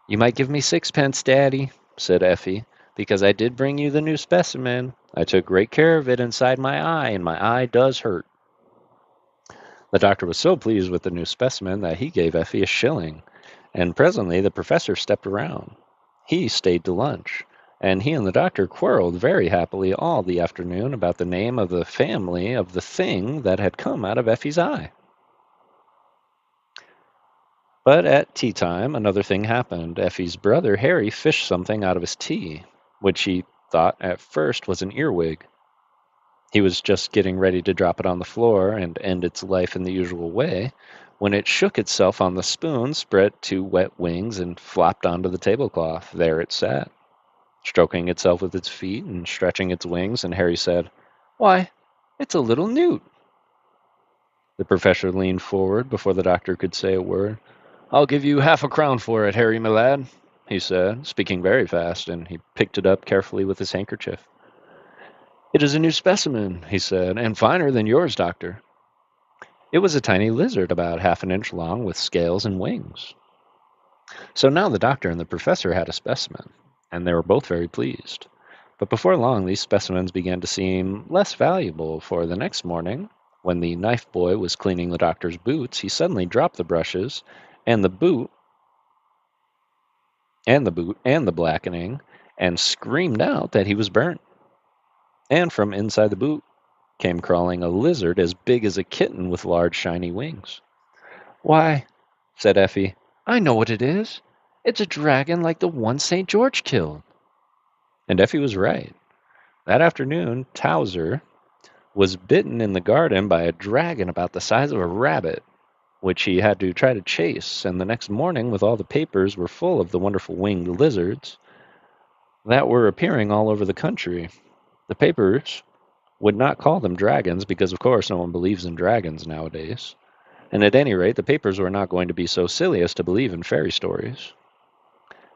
"You might give me 6 pence, Daddy," said Effie, "because I did bring you the new specimen. I took great care of it inside my eye, and my eye does hurt." The doctor was so pleased with the new specimen that he gave Effie a shilling, and presently the professor stepped around. He stayed to lunch, and he and the doctor quarreled very happily all the afternoon about the name of the family of the thing that had come out of Effie's eye. But at tea time, another thing happened. Effie's brother Harry fished something out of his tea, which he thought at first was an earwig. He was just getting ready to drop it on the floor and end its life in the usual way, when it shook itself on the spoon, spread 2 wet wings, and flopped onto the tablecloth. There it sat, stroking itself with its feet and stretching its wings, and Harry said, "Why, it's a little newt." The professor leaned forward before the doctor could say a word. "I'll give you half a crown for it, Harry, my lad," he said, speaking very fast, and he picked it up carefully with his handkerchief. "It is a new specimen," he said, "and finer than yours, doctor." It was a tiny lizard about half an inch long with scales and wings. So now the doctor and the professor had a specimen, and they were both very pleased. But before long these specimens began to seem less valuable, for the next morning, when the knife boy was cleaning the doctor's boots, he suddenly dropped the brushes and the boot and the blackening and screamed out that he was burnt. And from inside the boot came crawling a lizard as big as a kitten with large shiny wings. "Why," said Effie, "I know what it is. It's a dragon like the one St. George killed." And Effie was right. That afternoon, Towser was bitten in the garden by a dragon about the size of a rabbit, which he had to try to chase, and the next morning, with all the papers were full of the wonderful winged lizards that were appearing all over the country. The papers would not call them dragons because, of course, no one believes in dragons nowadays. And at any rate, the papers were not going to be so silly as to believe in fairy stories.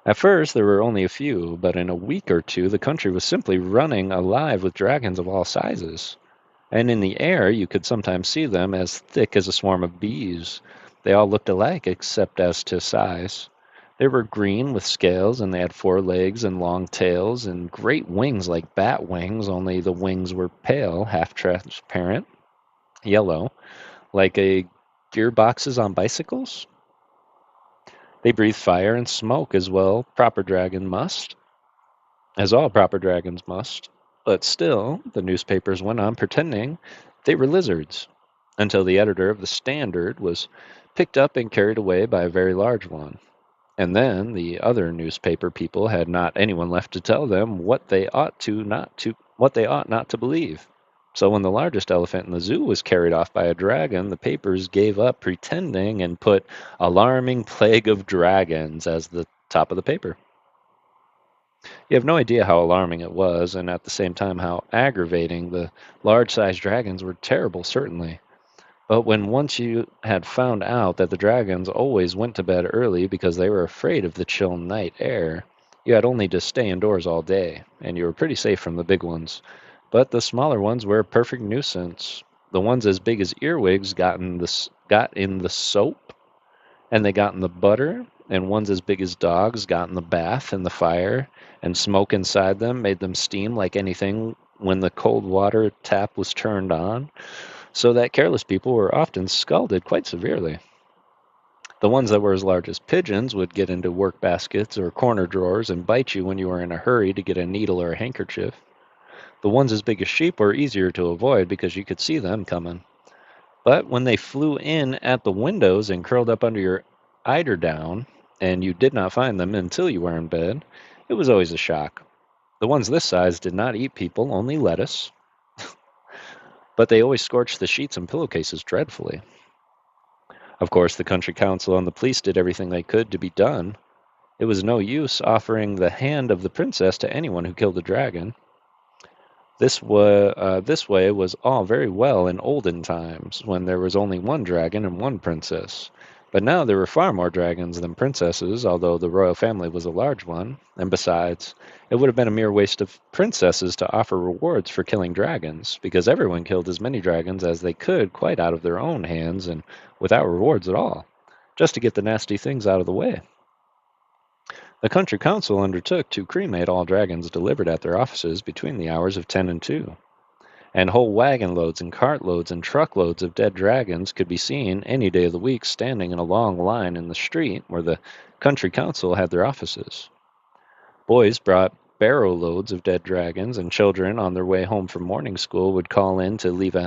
At first, there were only a few, but in a week or two, the country was simply running alive with dragons of all sizes. And in the air, you could sometimes see them as thick as a swarm of bees, They all looked alike except as to size. They were green with scales, and they had 4 legs and long tails and great wings like bat wings, only the wings were pale, half transparent, yellow, like a gearboxes on bicycles. They breathed fire and smoke as well, proper dragon must, as all proper dragons must. But still, the newspapers went on pretending they were lizards, until the editor of the Standard was picked up and carried away by a very large one. And then the other newspaper people had not anyone left to tell them what they ought not to believe. So when the largest elephant in the zoo was carried off by a dragon, the papers gave up pretending and put alarming plague of dragons as the top of the paper. You have no idea how alarming it was, and at the same time how aggravating. The large-sized dragons were terrible, certainly. But when once you had found out that the dragons always went to bed early because they were afraid of the chill night air, you had only to stay indoors all day, and you were pretty safe from the big ones. But the smaller ones were a perfect nuisance. The ones as big as earwigs got in the soap, and they got in the butter, and ones as big as dogs got in the bath and the fire, and smoke inside them made them steam like anything when the cold water tap was turned on, so that careless people were often scalded quite severely. The ones that were as large as pigeons would get into work baskets or corner drawers and bite you when you were in a hurry to get a needle or a handkerchief. The ones as big as sheep were easier to avoid because you could see them coming. But when they flew in at the windows and curled up under your eiderdown, and you did not find them until you were in bed, it was always a shock. The ones this size did not eat people, only lettuce, but they always scorched the sheets and pillowcases dreadfully. Of course, the country council and the police did everything they could to be done. It was no use offering the hand of the princess to anyone who killed a dragon. This way was all very well in olden times, when there was only one dragon and one princess. But now there were far more dragons than princesses, although the royal family was a large one, and besides, it would have been a mere waste of princesses to offer rewards for killing dragons, because everyone killed as many dragons as they could quite out of their own hands and without rewards at all, just to get the nasty things out of the way. The country council undertook to cremate all dragons delivered at their offices between the hours of 10 and 2. And whole wagon loads and cart loads and truckloads of dead dragons could be seen any day of the week standing in a long line in the street where the country council had their offices. Boys brought barrow loads of dead dragons, and children on their way home from morning school would call in to leave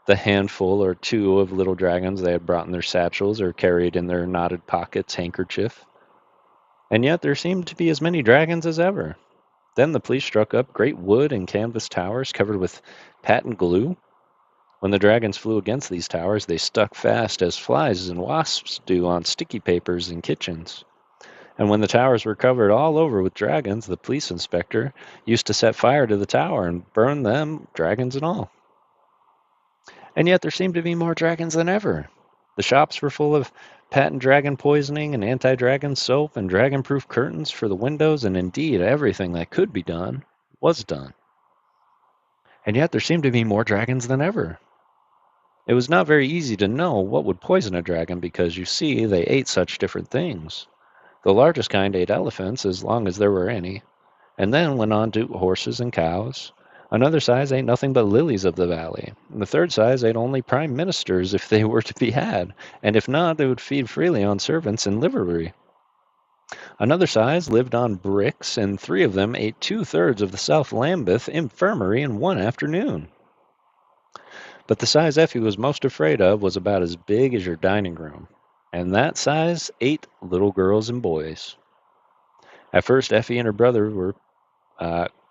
the handful or two of little dragons they had brought in their satchels or carried in their knotted pockets handkerchief. And yet there seemed to be as many dragons as ever. Then the police struck up great wood and canvas towers covered with patent glue. When the dragons flew against these towers, they stuck fast as flies and wasps do on sticky papers in kitchens. And when the towers were covered all over with dragons, the police inspector used to set fire to the tower and burn them, dragons and all. And yet there seemed to be more dragons than ever. The shops were full of patent dragon poisoning and anti-dragon soap and dragon-proof curtains for the windows, and indeed everything that could be done was done. And yet there seemed to be more dragons than ever. It was not very easy to know what would poison a dragon because, you see, they ate such different things. The largest kind ate elephants as long as there were any, and then went on to horses and cows. Another size ate nothing but lilies of the valley. And the third size ate only prime ministers if they were to be had, and if not, they would feed freely on servants in livery. Another size lived on bricks, and 3 of them ate 2/3 of the South Lambeth infirmary in one afternoon. But the size Effie was most afraid of was about as big as your dining room, and that size ate little girls and boys. At first, Effie and her brother were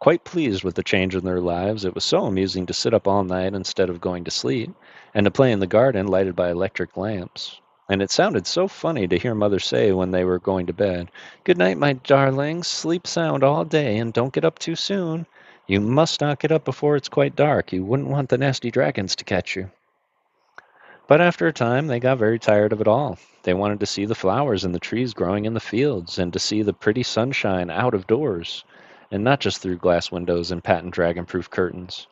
quite pleased with the change in their lives. It was so amusing to sit up all night instead of going to sleep, and to play in the garden lighted by electric lamps. And it sounded so funny to hear Mother say when they were going to bed, "Good night, my darlings. Sleep sound all day, and don't get up too soon. You must not get up before it's quite dark. You wouldn't want the nasty dragons to catch you." But after a time, they got very tired of it all. They wanted to see the flowers and the trees growing in the fields, and to see the pretty sunshine out of doors, and not just through glass windows and patent dragon-proof curtains.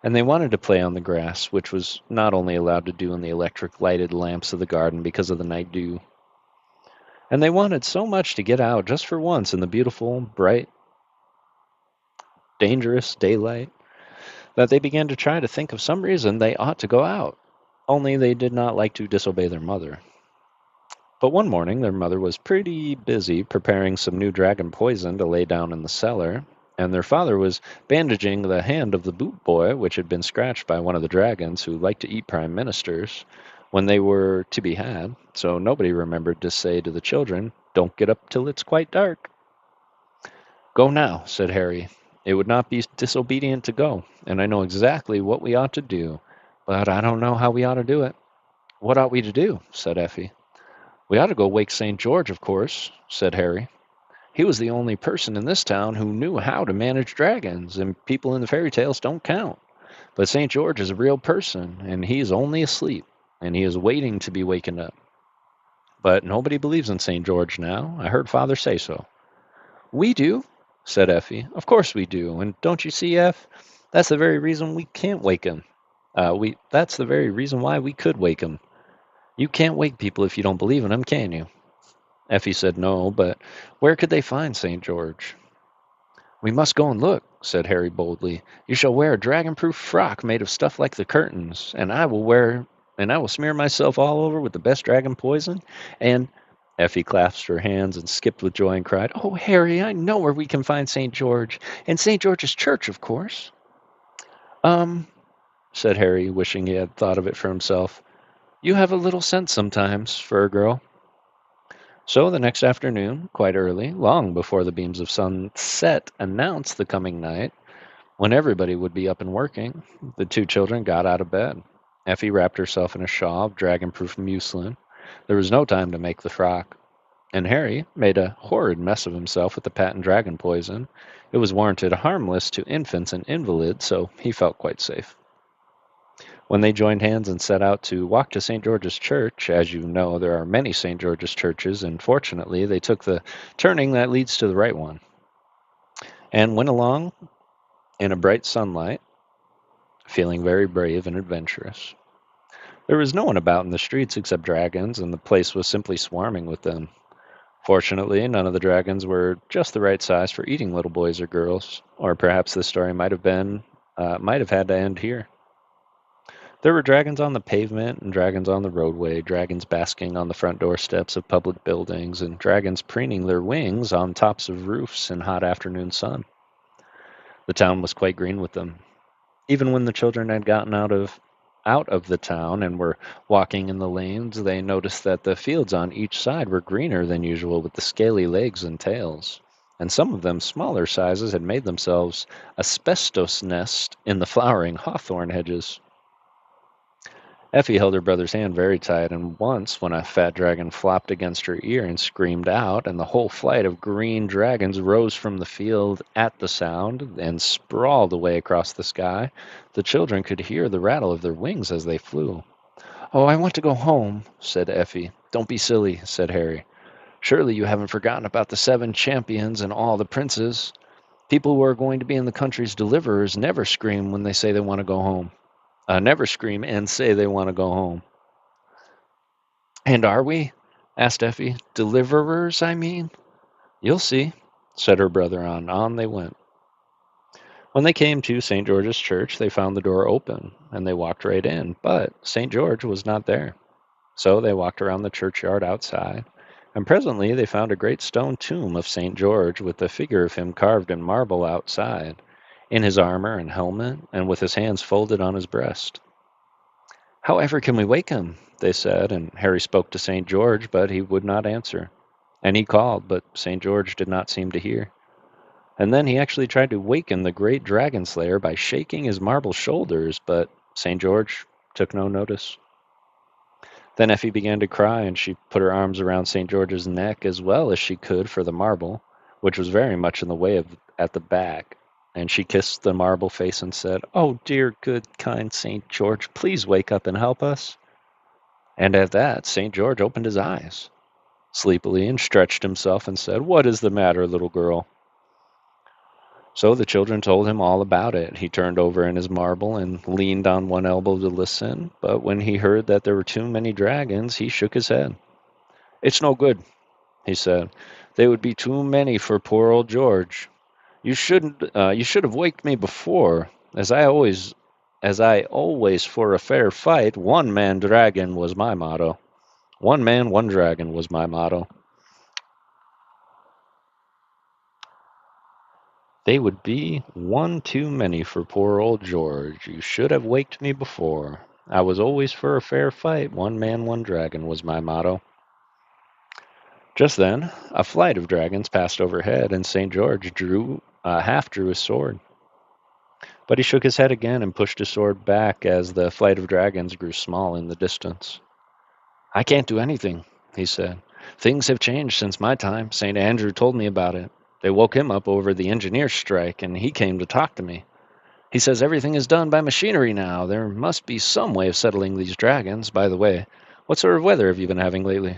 and they wanted to play on the grass, which was not only allowed to do in the electric lighted lamps of the garden because of the night dew. And they wanted so much to get out just for once in the beautiful, bright, dangerous daylight that they began to try to think of some reason they ought to go out. Only they did not like to disobey their mother. But one morning their mother was pretty busy preparing some new dragon poison to lay down in the cellar, and their father was bandaging the hand of the boot boy, which had been scratched by one of the dragons who liked to eat prime ministers when they were to be had, so nobody remembered to say to the children, "Don't get up till it's quite dark." "Go now," said Harry. "It would not be disobedient to go, and I know exactly what we ought to do, but I don't know how we ought to do it." "What ought we to do?" said Effie. "We ought to go wake St. George, of course," said Harry. "He was the only person in this town who knew how to manage dragons, and people in the fairy tales don't count. But St. George is a real person, and he is only asleep, and he is waiting to be wakened up. But nobody believes in St. George now. I heard Father say so." "We do," said Effie. "Of course we do. And don't you see, Eff? That's the very reason we can't wake him. That's the very reason why we could wake him. You can't wake people if you don't believe in them, can you?" Effie said no, but where could they find St. George? "We must go and look," said Harry boldly. "You shall wear a dragon-proof frock made of stuff like the curtains, and I will smear myself all over with the best dragon poison, and—" Effie clasped her hands and skipped with joy and cried, "Oh, Harry, I know where we can find St. George, and St. George's Church, of course." Um, said Harry, wishing he had thought of it for himself. "You have a little sense sometimes, for a girl." So the next afternoon, quite early, long before the beams of sunset announced the coming night, when everybody would be up and working, the two children got out of bed. Effie wrapped herself in a shawl of dragon-proof muslin. There was no time to make the frock. And Harry made a horrid mess of himself with the patent dragon poison. It was warranted harmless to infants and invalids, so he felt quite safe. When they joined hands and set out to walk to St. George's Church, as you know, there are many St. George's churches, and fortunately they took the turning that leads to the right one, and went along in a bright sunlight, feeling very brave and adventurous. There was no one about in the streets except dragons, and the place was simply swarming with them. Fortunately, none of the dragons were just the right size for eating little boys or girls, or perhaps the story might have had to end here. There were dragons on the pavement and dragons on the roadway, dragons basking on the front doorsteps of public buildings, and dragons preening their wings on tops of roofs in hot afternoon sun. The town was quite green with them. Even when the children had gotten out of the town and were walking in the lanes, they noticed that the fields on each side were greener than usual with the scaly legs and tails, and some of them smaller sizes had made themselves asbestos nest in the flowering hawthorn hedges. Effie held her brother's hand very tight, and once, when a fat dragon flopped against her ear and screamed out, and the whole flight of green dragons rose from the field at the sound and sprawled away across the sky, the children could hear the rattle of their wings as they flew. "Oh, I want to go home," said Effie. "Don't be silly," said Harry. "Surely you haven't forgotten about the 7 champions and all the princes. People who are going to be in the country's deliverers never scream when they say they want to go home. Never scream and say they want to go home." "And are we?" asked Effie. "Deliverers, I mean?" "You'll see," said her brother. On they went. When they came to St. George's Church, they found the door open, and they walked right in, but St. George was not there. So they walked around the churchyard outside, and presently they found a great stone tomb of St. George with the figure of him carved in marble outside, in his armor and helmet, and with his hands folded on his breast. "However can we wake him?" they said, and Harry spoke to St. George, but he would not answer. And he called, but St. George did not seem to hear. And then he actually tried to waken the great dragon slayer by shaking his marble shoulders, but St. George took no notice. Then Effie began to cry, and she put her arms around St. George's neck as well as she could for the marble, which was very much in the way at the back. And she kissed the marble face and said, "Oh, dear, good, kind St. George, please wake up and help us." And at that, St. George opened his eyes sleepily and stretched himself and said, "What is the matter, little girl?" So the children told him all about it. He turned over in his marble and leaned on one elbow to listen, but when he heard that there were too many dragons, he shook his head. "It's no good," he said. "They would be too many for poor old George. You should have waked me before, as I always for a fair fight, one man dragon was my motto. One man, one dragon was my motto. They would be one too many for poor old George. You should have waked me before. I was always for a fair fight. One man, one dragon was my motto." Just then, a flight of dragons passed overhead, and St. George half drew his sword. But he shook his head again and pushed his sword back as the flight of dragons grew small in the distance. "I can't do anything," he said. "Things have changed since my time. St. Andrew told me about it. They woke him up over the engineers' strike, and he came to talk to me. He says everything is done by machinery now. There must be some way of settling these dragons. By the way, what sort of weather have you been having lately?"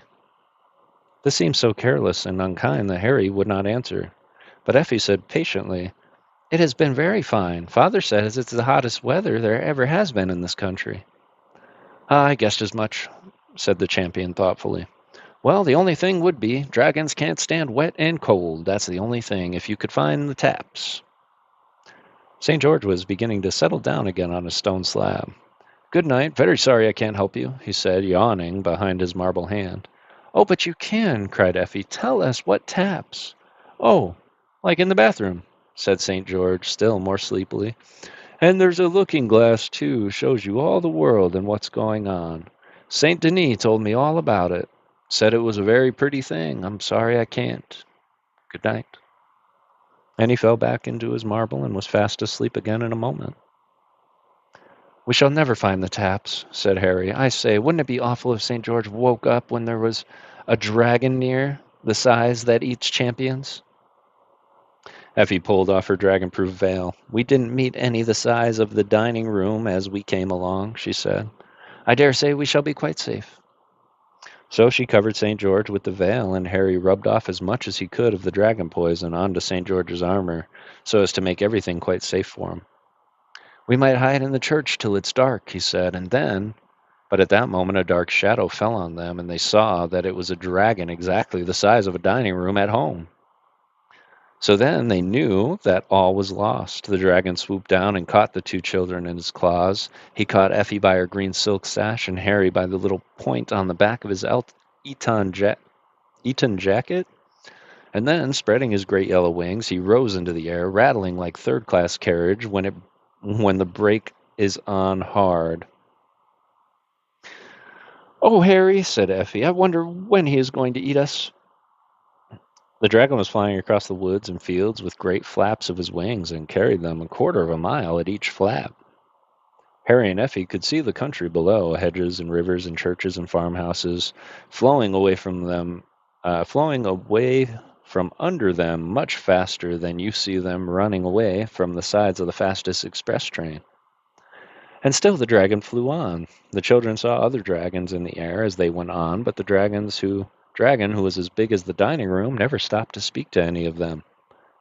This seemed so careless and unkind that Harry would not answer. But Effie said patiently, "It has been very fine. Father says it's the hottest weather there ever has been in this country." "Ah, I guessed as much," said the champion thoughtfully. "Well, the only thing would be, dragons can't stand wet and cold. That's the only thing, if you could find the taps." St. George was beginning to settle down again on his stone slab. "Good night. Very sorry I can't help you," he said, yawning behind his marble hand. "Oh, but you can," cried Effie. "Tell us what taps." "Oh, like in the bathroom," said St. George, still more sleepily. "And there's a looking glass, too, shows you all the world and what's going on. St. Denis told me all about it. Said it was a very pretty thing. I'm sorry I can't. Good night." And he fell back into his marble and was fast asleep again in a moment. "We shall never find the taps," said Harry. "I say, wouldn't it be awful if St. George woke up when there was a dragon near, the size that eats champions?" Effie pulled off her dragon-proof veil. "We didn't meet any the size of the dining room as we came along," she said. "I dare say we shall be quite safe." So she covered St. George with the veil, and Harry rubbed off as much as he could of the dragon poison onto St. George's armor, so as to make everything quite safe for him. "We might hide in the church till it's dark," he said, "and then—" But at that moment a dark shadow fell on them, and they saw that it was a dragon exactly the size of a dining room at home. So then they knew that all was lost. The dragon swooped down and caught the two children in his claws. He caught Effie by her green silk sash and Harry by the little point on the back of his Eton jacket. And then, spreading his great yellow wings, he rose into the air, rattling like third-class carriage when the brake is on hard. "Oh, Harry," said Effie, "I wonder when he is going to eat us." The dragon was flying across the woods and fields with great flaps of his wings and carried them a quarter of a mile at each flap. Harry and Effie could see the country below, hedges and rivers and churches and farmhouses, flowing away from under them much faster than you see them running away from the sides of the fastest express train. And still the dragon flew on. The children saw other dragons in the air as they went on, but the dragon, who was as big as the dining room, never stopped to speak to any of them,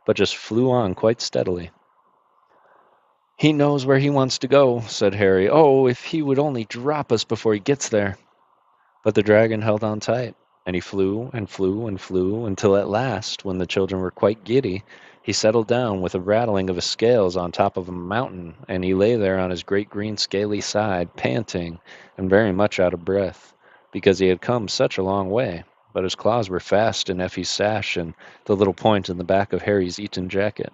but just flew on quite steadily. "He knows where he wants to go," said Harry. "Oh, if he would only drop us before he gets there." But the dragon held on tight, and he flew and flew and flew until at last, when the children were quite giddy, he settled down with a rattling of his scales on top of a mountain, and he lay there on his great green scaly side, panting and very much out of breath, because he had come such a long way, but his claws were fast in Effie's sash and the little point in the back of Harry's Eton jacket.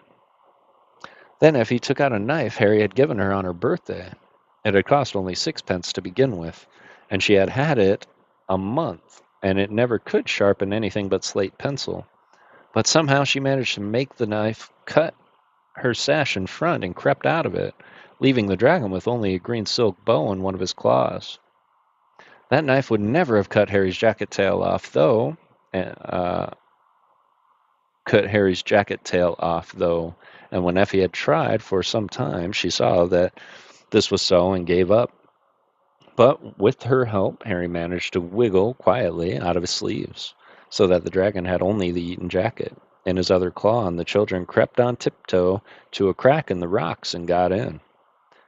Then Effie took out a knife Harry had given her on her birthday. It had cost only 6 pence to begin with, and she had had it a month, and it never could sharpen anything but slate pencil. But somehow she managed to make the knife cut her sash in front and crept out of it, leaving the dragon with only a green silk bow in one of his claws. That knife would never have cut Harry's jacket tail off, though, and when Effie had tried for some time, she saw that this was so and gave up. But with her help, Harry managed to wiggle quietly out of his sleeves, so that the dragon had only the Eton jacket. in his other claw, and the children crept on tiptoe to a crack in the rocks and got in.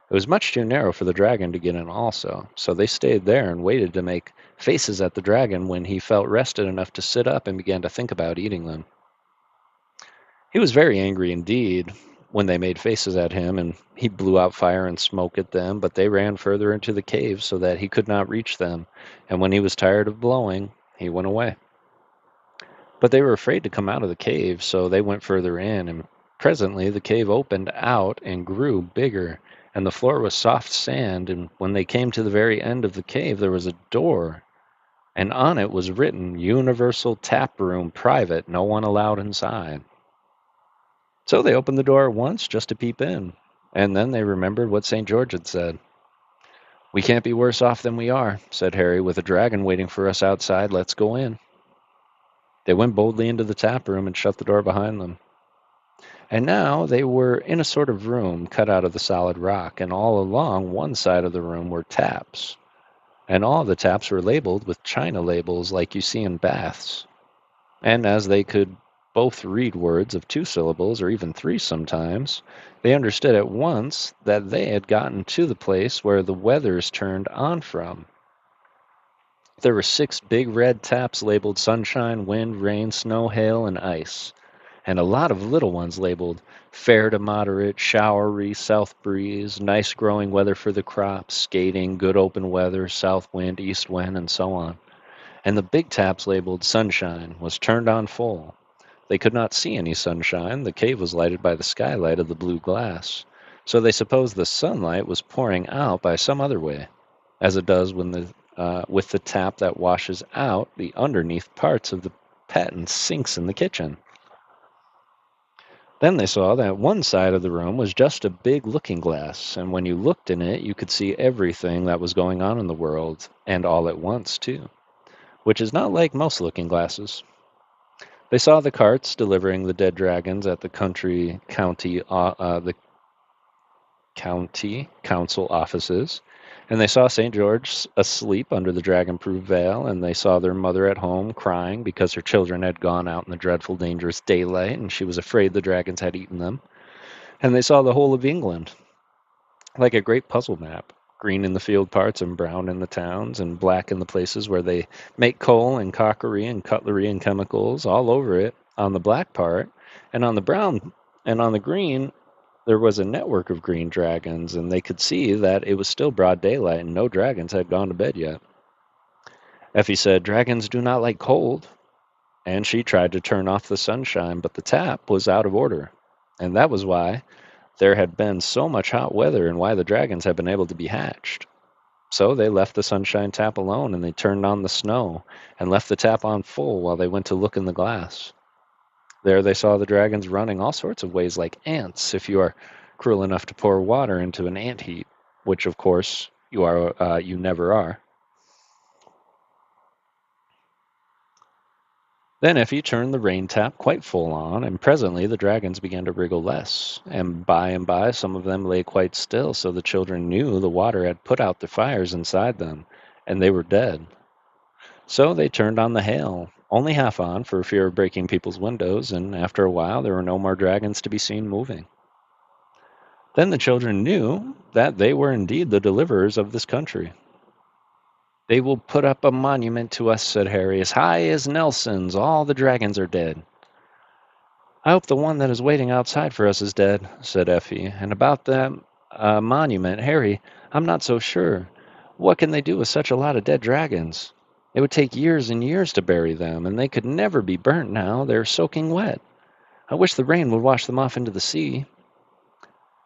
It was much too narrow for the dragon to get in also, so they stayed there and waited to make faces at the dragon when he felt rested enough to sit up and began to think about eating them. He was very angry indeed when they made faces at him, and he blew out fire and smoke at them, but they ran further into the cave so that he could not reach them, and when he was tired of blowing, he went away. But they were afraid to come out of the cave, so they went further in, and presently the cave opened out and grew bigger, and the floor was soft sand, and when they came to the very end of the cave, there was a door, and on it was written, "Universal Tap Room Private, no one allowed inside." So they opened the door at once just to peep in, and then they remembered what St. George had said. "We can't be worse off than we are," said Harry, "with a dragon waiting for us outside. Let's go in." They went boldly into the tap room and shut the door behind them. And now they were in a sort of room cut out of the solid rock, and all along one side of the room were taps. And all the taps were labeled with china labels like you see in baths. And as they could both read words of 2 syllables, or even 3 sometimes, they understood at once that they had gotten to the place where the weather's turned on from. There were 6 big red taps labeled sunshine, wind, rain, snow, hail, and ice, and a lot of little ones labeled fair to moderate, showery, south breeze, nice growing weather for the crops, skating, good open weather, south wind, east wind, and so on. And the big taps labeled sunshine was turned on full. They could not see any sunshine. The cave was lighted by the skylight of the blue glass, so they supposed the sunlight was pouring out by some other way, as it does when with the tap that washes out the underneath parts of the patent sinks in the kitchen. Then they saw that one side of the room was just a big looking glass, and when you looked in it, you could see everything that was going on in the world, and all at once, too, which is not like most looking glasses. They saw the carts delivering the dead dragons at the county council offices, and they saw St. George asleep under the dragon-proof veil, and they saw their mother at home crying because her children had gone out in the dreadful, dangerous daylight, and she was afraid the dragons had eaten them. And they saw the whole of England, like a great puzzle map, green in the field parts and brown in the towns, and black in the places where they make coal and cockery and cutlery and chemicals, all over it on the black part, and on the brown and on the green there was a network of green dragons, and they could see that it was still broad daylight and no dragons had gone to bed yet. Effie said, "Dragons do not like cold," and she tried to turn off the sunshine, but the tap was out of order, and that was why there had been so much hot weather and why the dragons had been able to be hatched. So they left the sunshine tap alone, and they turned on the snow and left the tap on full while they went to look in the glass. There they saw the dragons running all sorts of ways like ants, if you are cruel enough to pour water into an ant heap, which of course you never are. Then Effie turned the rain tap quite full on, and presently the dragons began to wriggle less, and by some of them lay quite still, so the children knew the water had put out the fires inside them, and they were dead. So they turned on the hail, only half on for fear of breaking people's windows, and after a while there were no more dragons to be seen moving. Then the children knew that they were indeed the deliverers of this country. "They will put up a monument to us," said Harry, "as high as Nelson's. All the dragons are dead." "I hope the one that is waiting outside for us is dead," said Effie. "And about that monument, Harry, I'm not so sure. What can they do with such a lot of dead dragons? It would take years and years to bury them, and they could never be burnt now. They're soaking wet. I wish the rain would wash them off into the sea."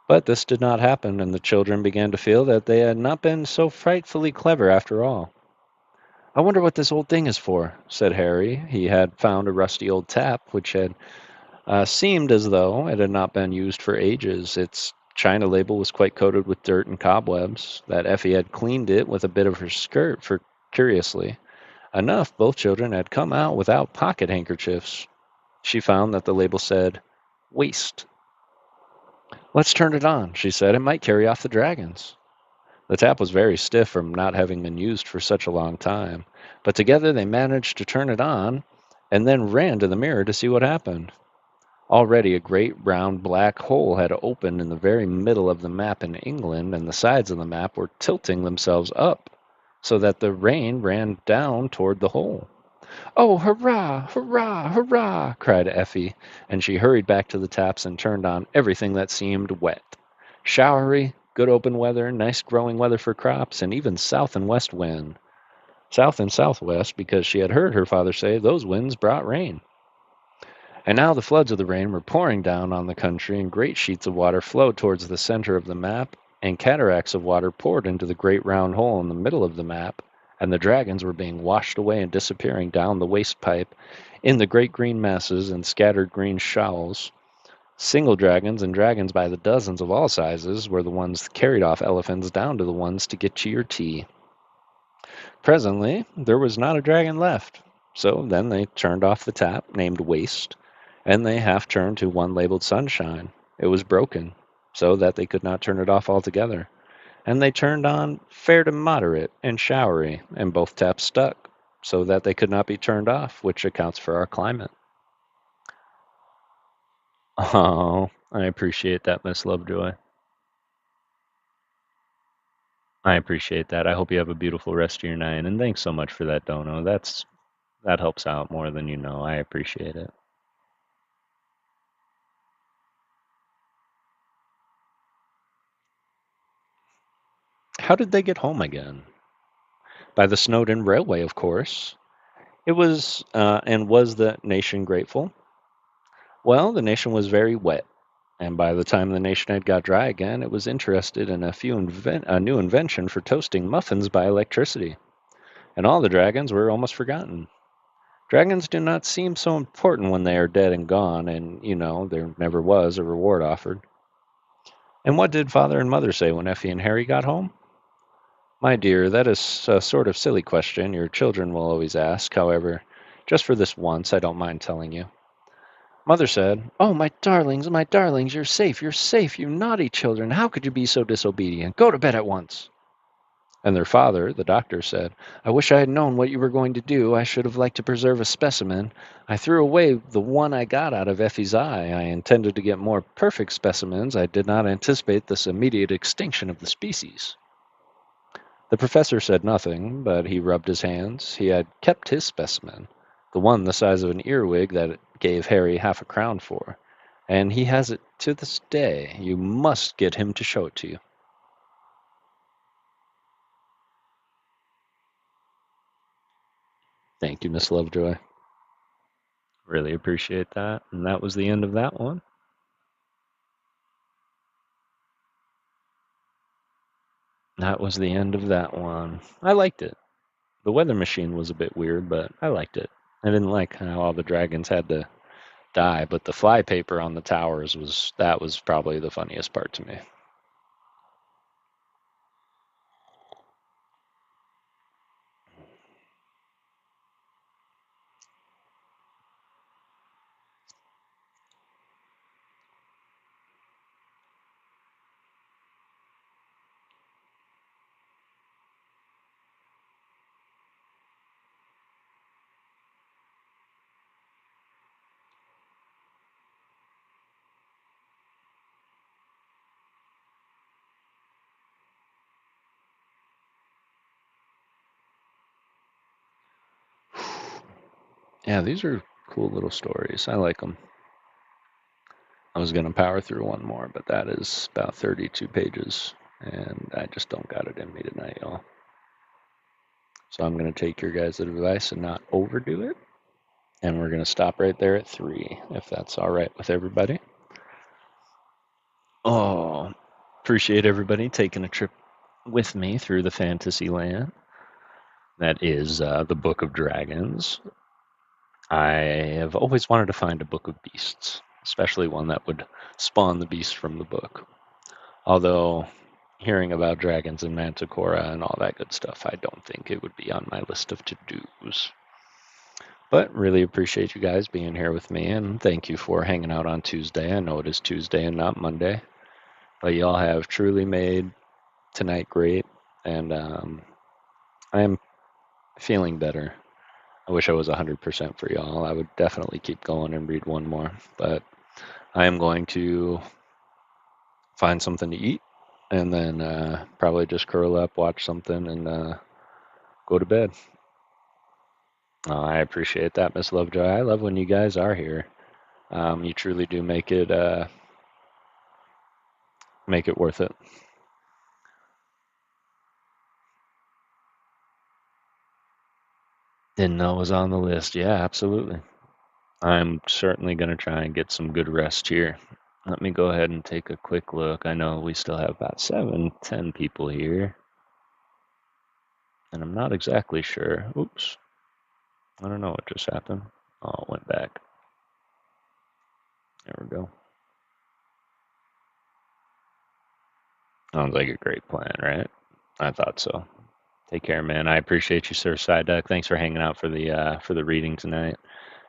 But this did not happen, and the children began to feel that they had not been so frightfully clever after all. "I wonder what this old thing is for," said Harry. He had found a rusty old tap, which had seemed as though it had not been used for ages. Its china label was quite coated with dirt and cobwebs. That Effie had cleaned it with a bit of her skirt, for curiously enough, both children had come out without pocket handkerchiefs. She found that the label said, "Waste." "Let's turn it on," she said. "It might carry off the dragons." The tap was very stiff from not having been used for such a long time, but together they managed to turn it on and then ran to the mirror to see what happened. Already a great round black hole had opened in the very middle of the map in England, and the sides of the map were tilting themselves up so that the rain ran down toward the hole. "Oh, hurrah, hurrah, hurrah!" cried Effie, and she hurried back to the taps and turned on everything that seemed wet. Showery, good open weather, nice growing weather for crops, and even south and west wind. South and southwest, because she had heard her father say those winds brought rain. And now the floods of the rain were pouring down on the country, and great sheets of water flowed towards the center of the map, and cataracts of water poured into the great round hole in the middle of the map, and the dragons were being washed away and disappearing down the waste pipe in the great green masses and scattered green shoals. Single dragons and dragons by the dozens of all sizes were the ones that carried off elephants down to the ones to get you your tea. Presently, there was not a dragon left. So then they turned off the tap, named Waste, and they half turned to one labeled Sunshine. It was broken, so that they could not turn it off altogether. And they turned on Fair to Moderate and Showery, and both taps stuck, so that they could not be turned off, which accounts for our climate. Oh, I appreciate that, Miss Lovejoy. I appreciate that. I hope you have a beautiful rest of your night, and thanks so much for that, Dono. That helps out more than you know. I appreciate it. How did they get home again? By the Snowden Railway, of course. It was, and was the nation grateful? Well, the nation was very wet, and by the time the nation had got dry again, it was interested in a new invention for toasting muffins by electricity. And all the dragons were almost forgotten. Dragons do not seem so important when they are dead and gone, and, there never was a reward offered. And what did father and mother say when Effie and Harry got home? My dear, that is a sort of silly question your children will always ask. However, just for this once, I don't mind telling you. Mother said, "Oh, my darlings, you're safe, you naughty children. How could you be so disobedient? Go to bed at once." And their father, the doctor, said, "I wish I had known what you were going to do. I should have liked to preserve a specimen. I threw away the one I got out of Effie's eye. I intended to get more perfect specimens. I did not anticipate this immediate extinction of the species." The professor said nothing, but he rubbed his hands. He had kept his specimen, the one the size of an earwig that it gave Harry half a crown for, and he has it to this day. You must get him to show it to you. Thank you, Miss Lovejoy. Really appreciate that. And that was the end of that one. That was the end of that one. I liked it. The weather machine was a bit weird, but I liked it. I didn't like how all the dragons had to die, but the flypaper on the towers was probably the funniest part to me. Yeah, these are cool little stories. I like them. I was going to power through one more, but that is about 32 pages, and I just don't got it in me tonight, y'all. So I'm going to take your guys' advice and not overdo it, and we're going to stop right there at 3, if that's all right with everybody. Oh, appreciate everybody taking a trip with me through the fantasy land. That is the Book of Dragons. I have always wanted to find a book of beasts, especially one that would spawn the beast from the book. Although, hearing about dragons and manticora and all that good stuff, I don't think it would be on my list of to-dos. But really appreciate you guys being here with me, and thank you for hanging out on Tuesday. I know it is Tuesday and not Monday, but y'all have truly made tonight great, and I am feeling better. I wish I was 100% for y'all. I would definitely keep going and read one more, but I am going to find something to eat and then probably just curl up, watch something, and go to bed. I appreciate that, Miss Lovejoy. I love when you guys are here. You truly do make it worth it. Didn't know it was on the list. Yeah, absolutely. I'm certainly going to try and get some good rest here. Let me go ahead and take a quick look. I know we still have about 10 people here. And I'm not exactly sure. Oops. I don't know what just happened. Oh, it went back. There we go. Sounds like a great plan, right? I thought so. Take care, man. I appreciate you, Sir Psyduck. Thanks for hanging out for the reading tonight.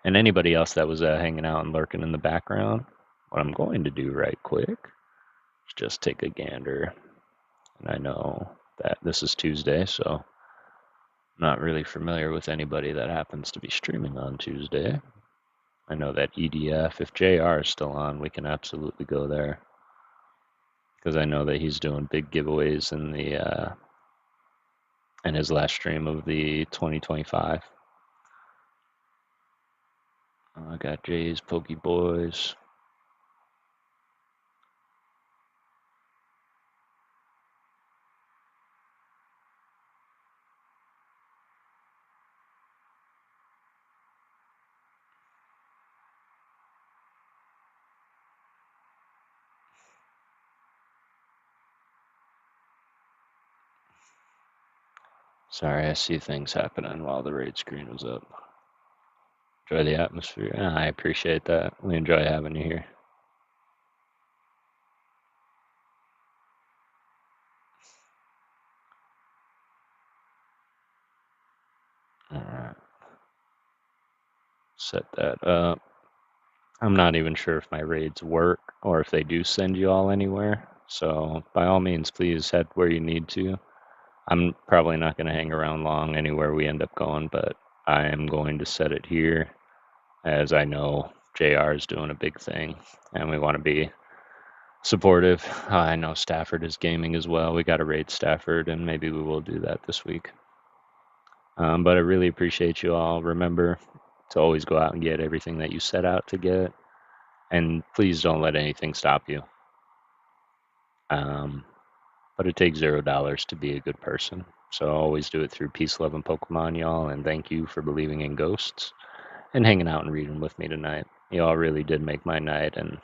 And anybody else that was hanging out and lurking in the background, what I'm going to do right quick is just take a gander. And I know that this is Tuesday, so I'm not really familiar with anybody that happens to be streaming on Tuesday. I know that EDF, if JR is still on, we can absolutely go there. Because I know that he's doing big giveaways in his last stream of the 2025. I got Jay's Pokey Boys. Sorry, I see things happening while the raid screen was up. Enjoy the atmosphere. I appreciate that. We enjoy having you here. Alright. Set that up. I'm not even sure if my raids work or if they do send you all anywhere. So by all means, please head where you need to. I'm probably not going to hang around long anywhere we end up going, but I am going to set it here as I know JR is doing a big thing and we want to be supportive. I know Stafford is gaming as well. We got to raid Stafford and maybe we will do that this week. But I really appreciate you all. Remember to always go out and get everything that you set out to get. And please don't let anything stop you. But it takes $0 to be a good person. So always do it through peace, love, and Pokemon, y'all. And thank you for believing in ghosts and hanging out and reading with me tonight. Y'all really did make my night. And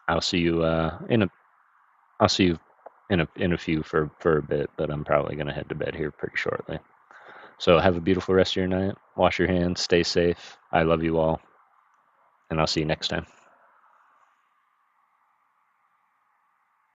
I'll see you I'll see you in a few for a bit. But I'm probably gonna head to bed here pretty shortly. So have a beautiful rest of your night. Wash your hands. Stay safe. I love you all. And I'll see you next time.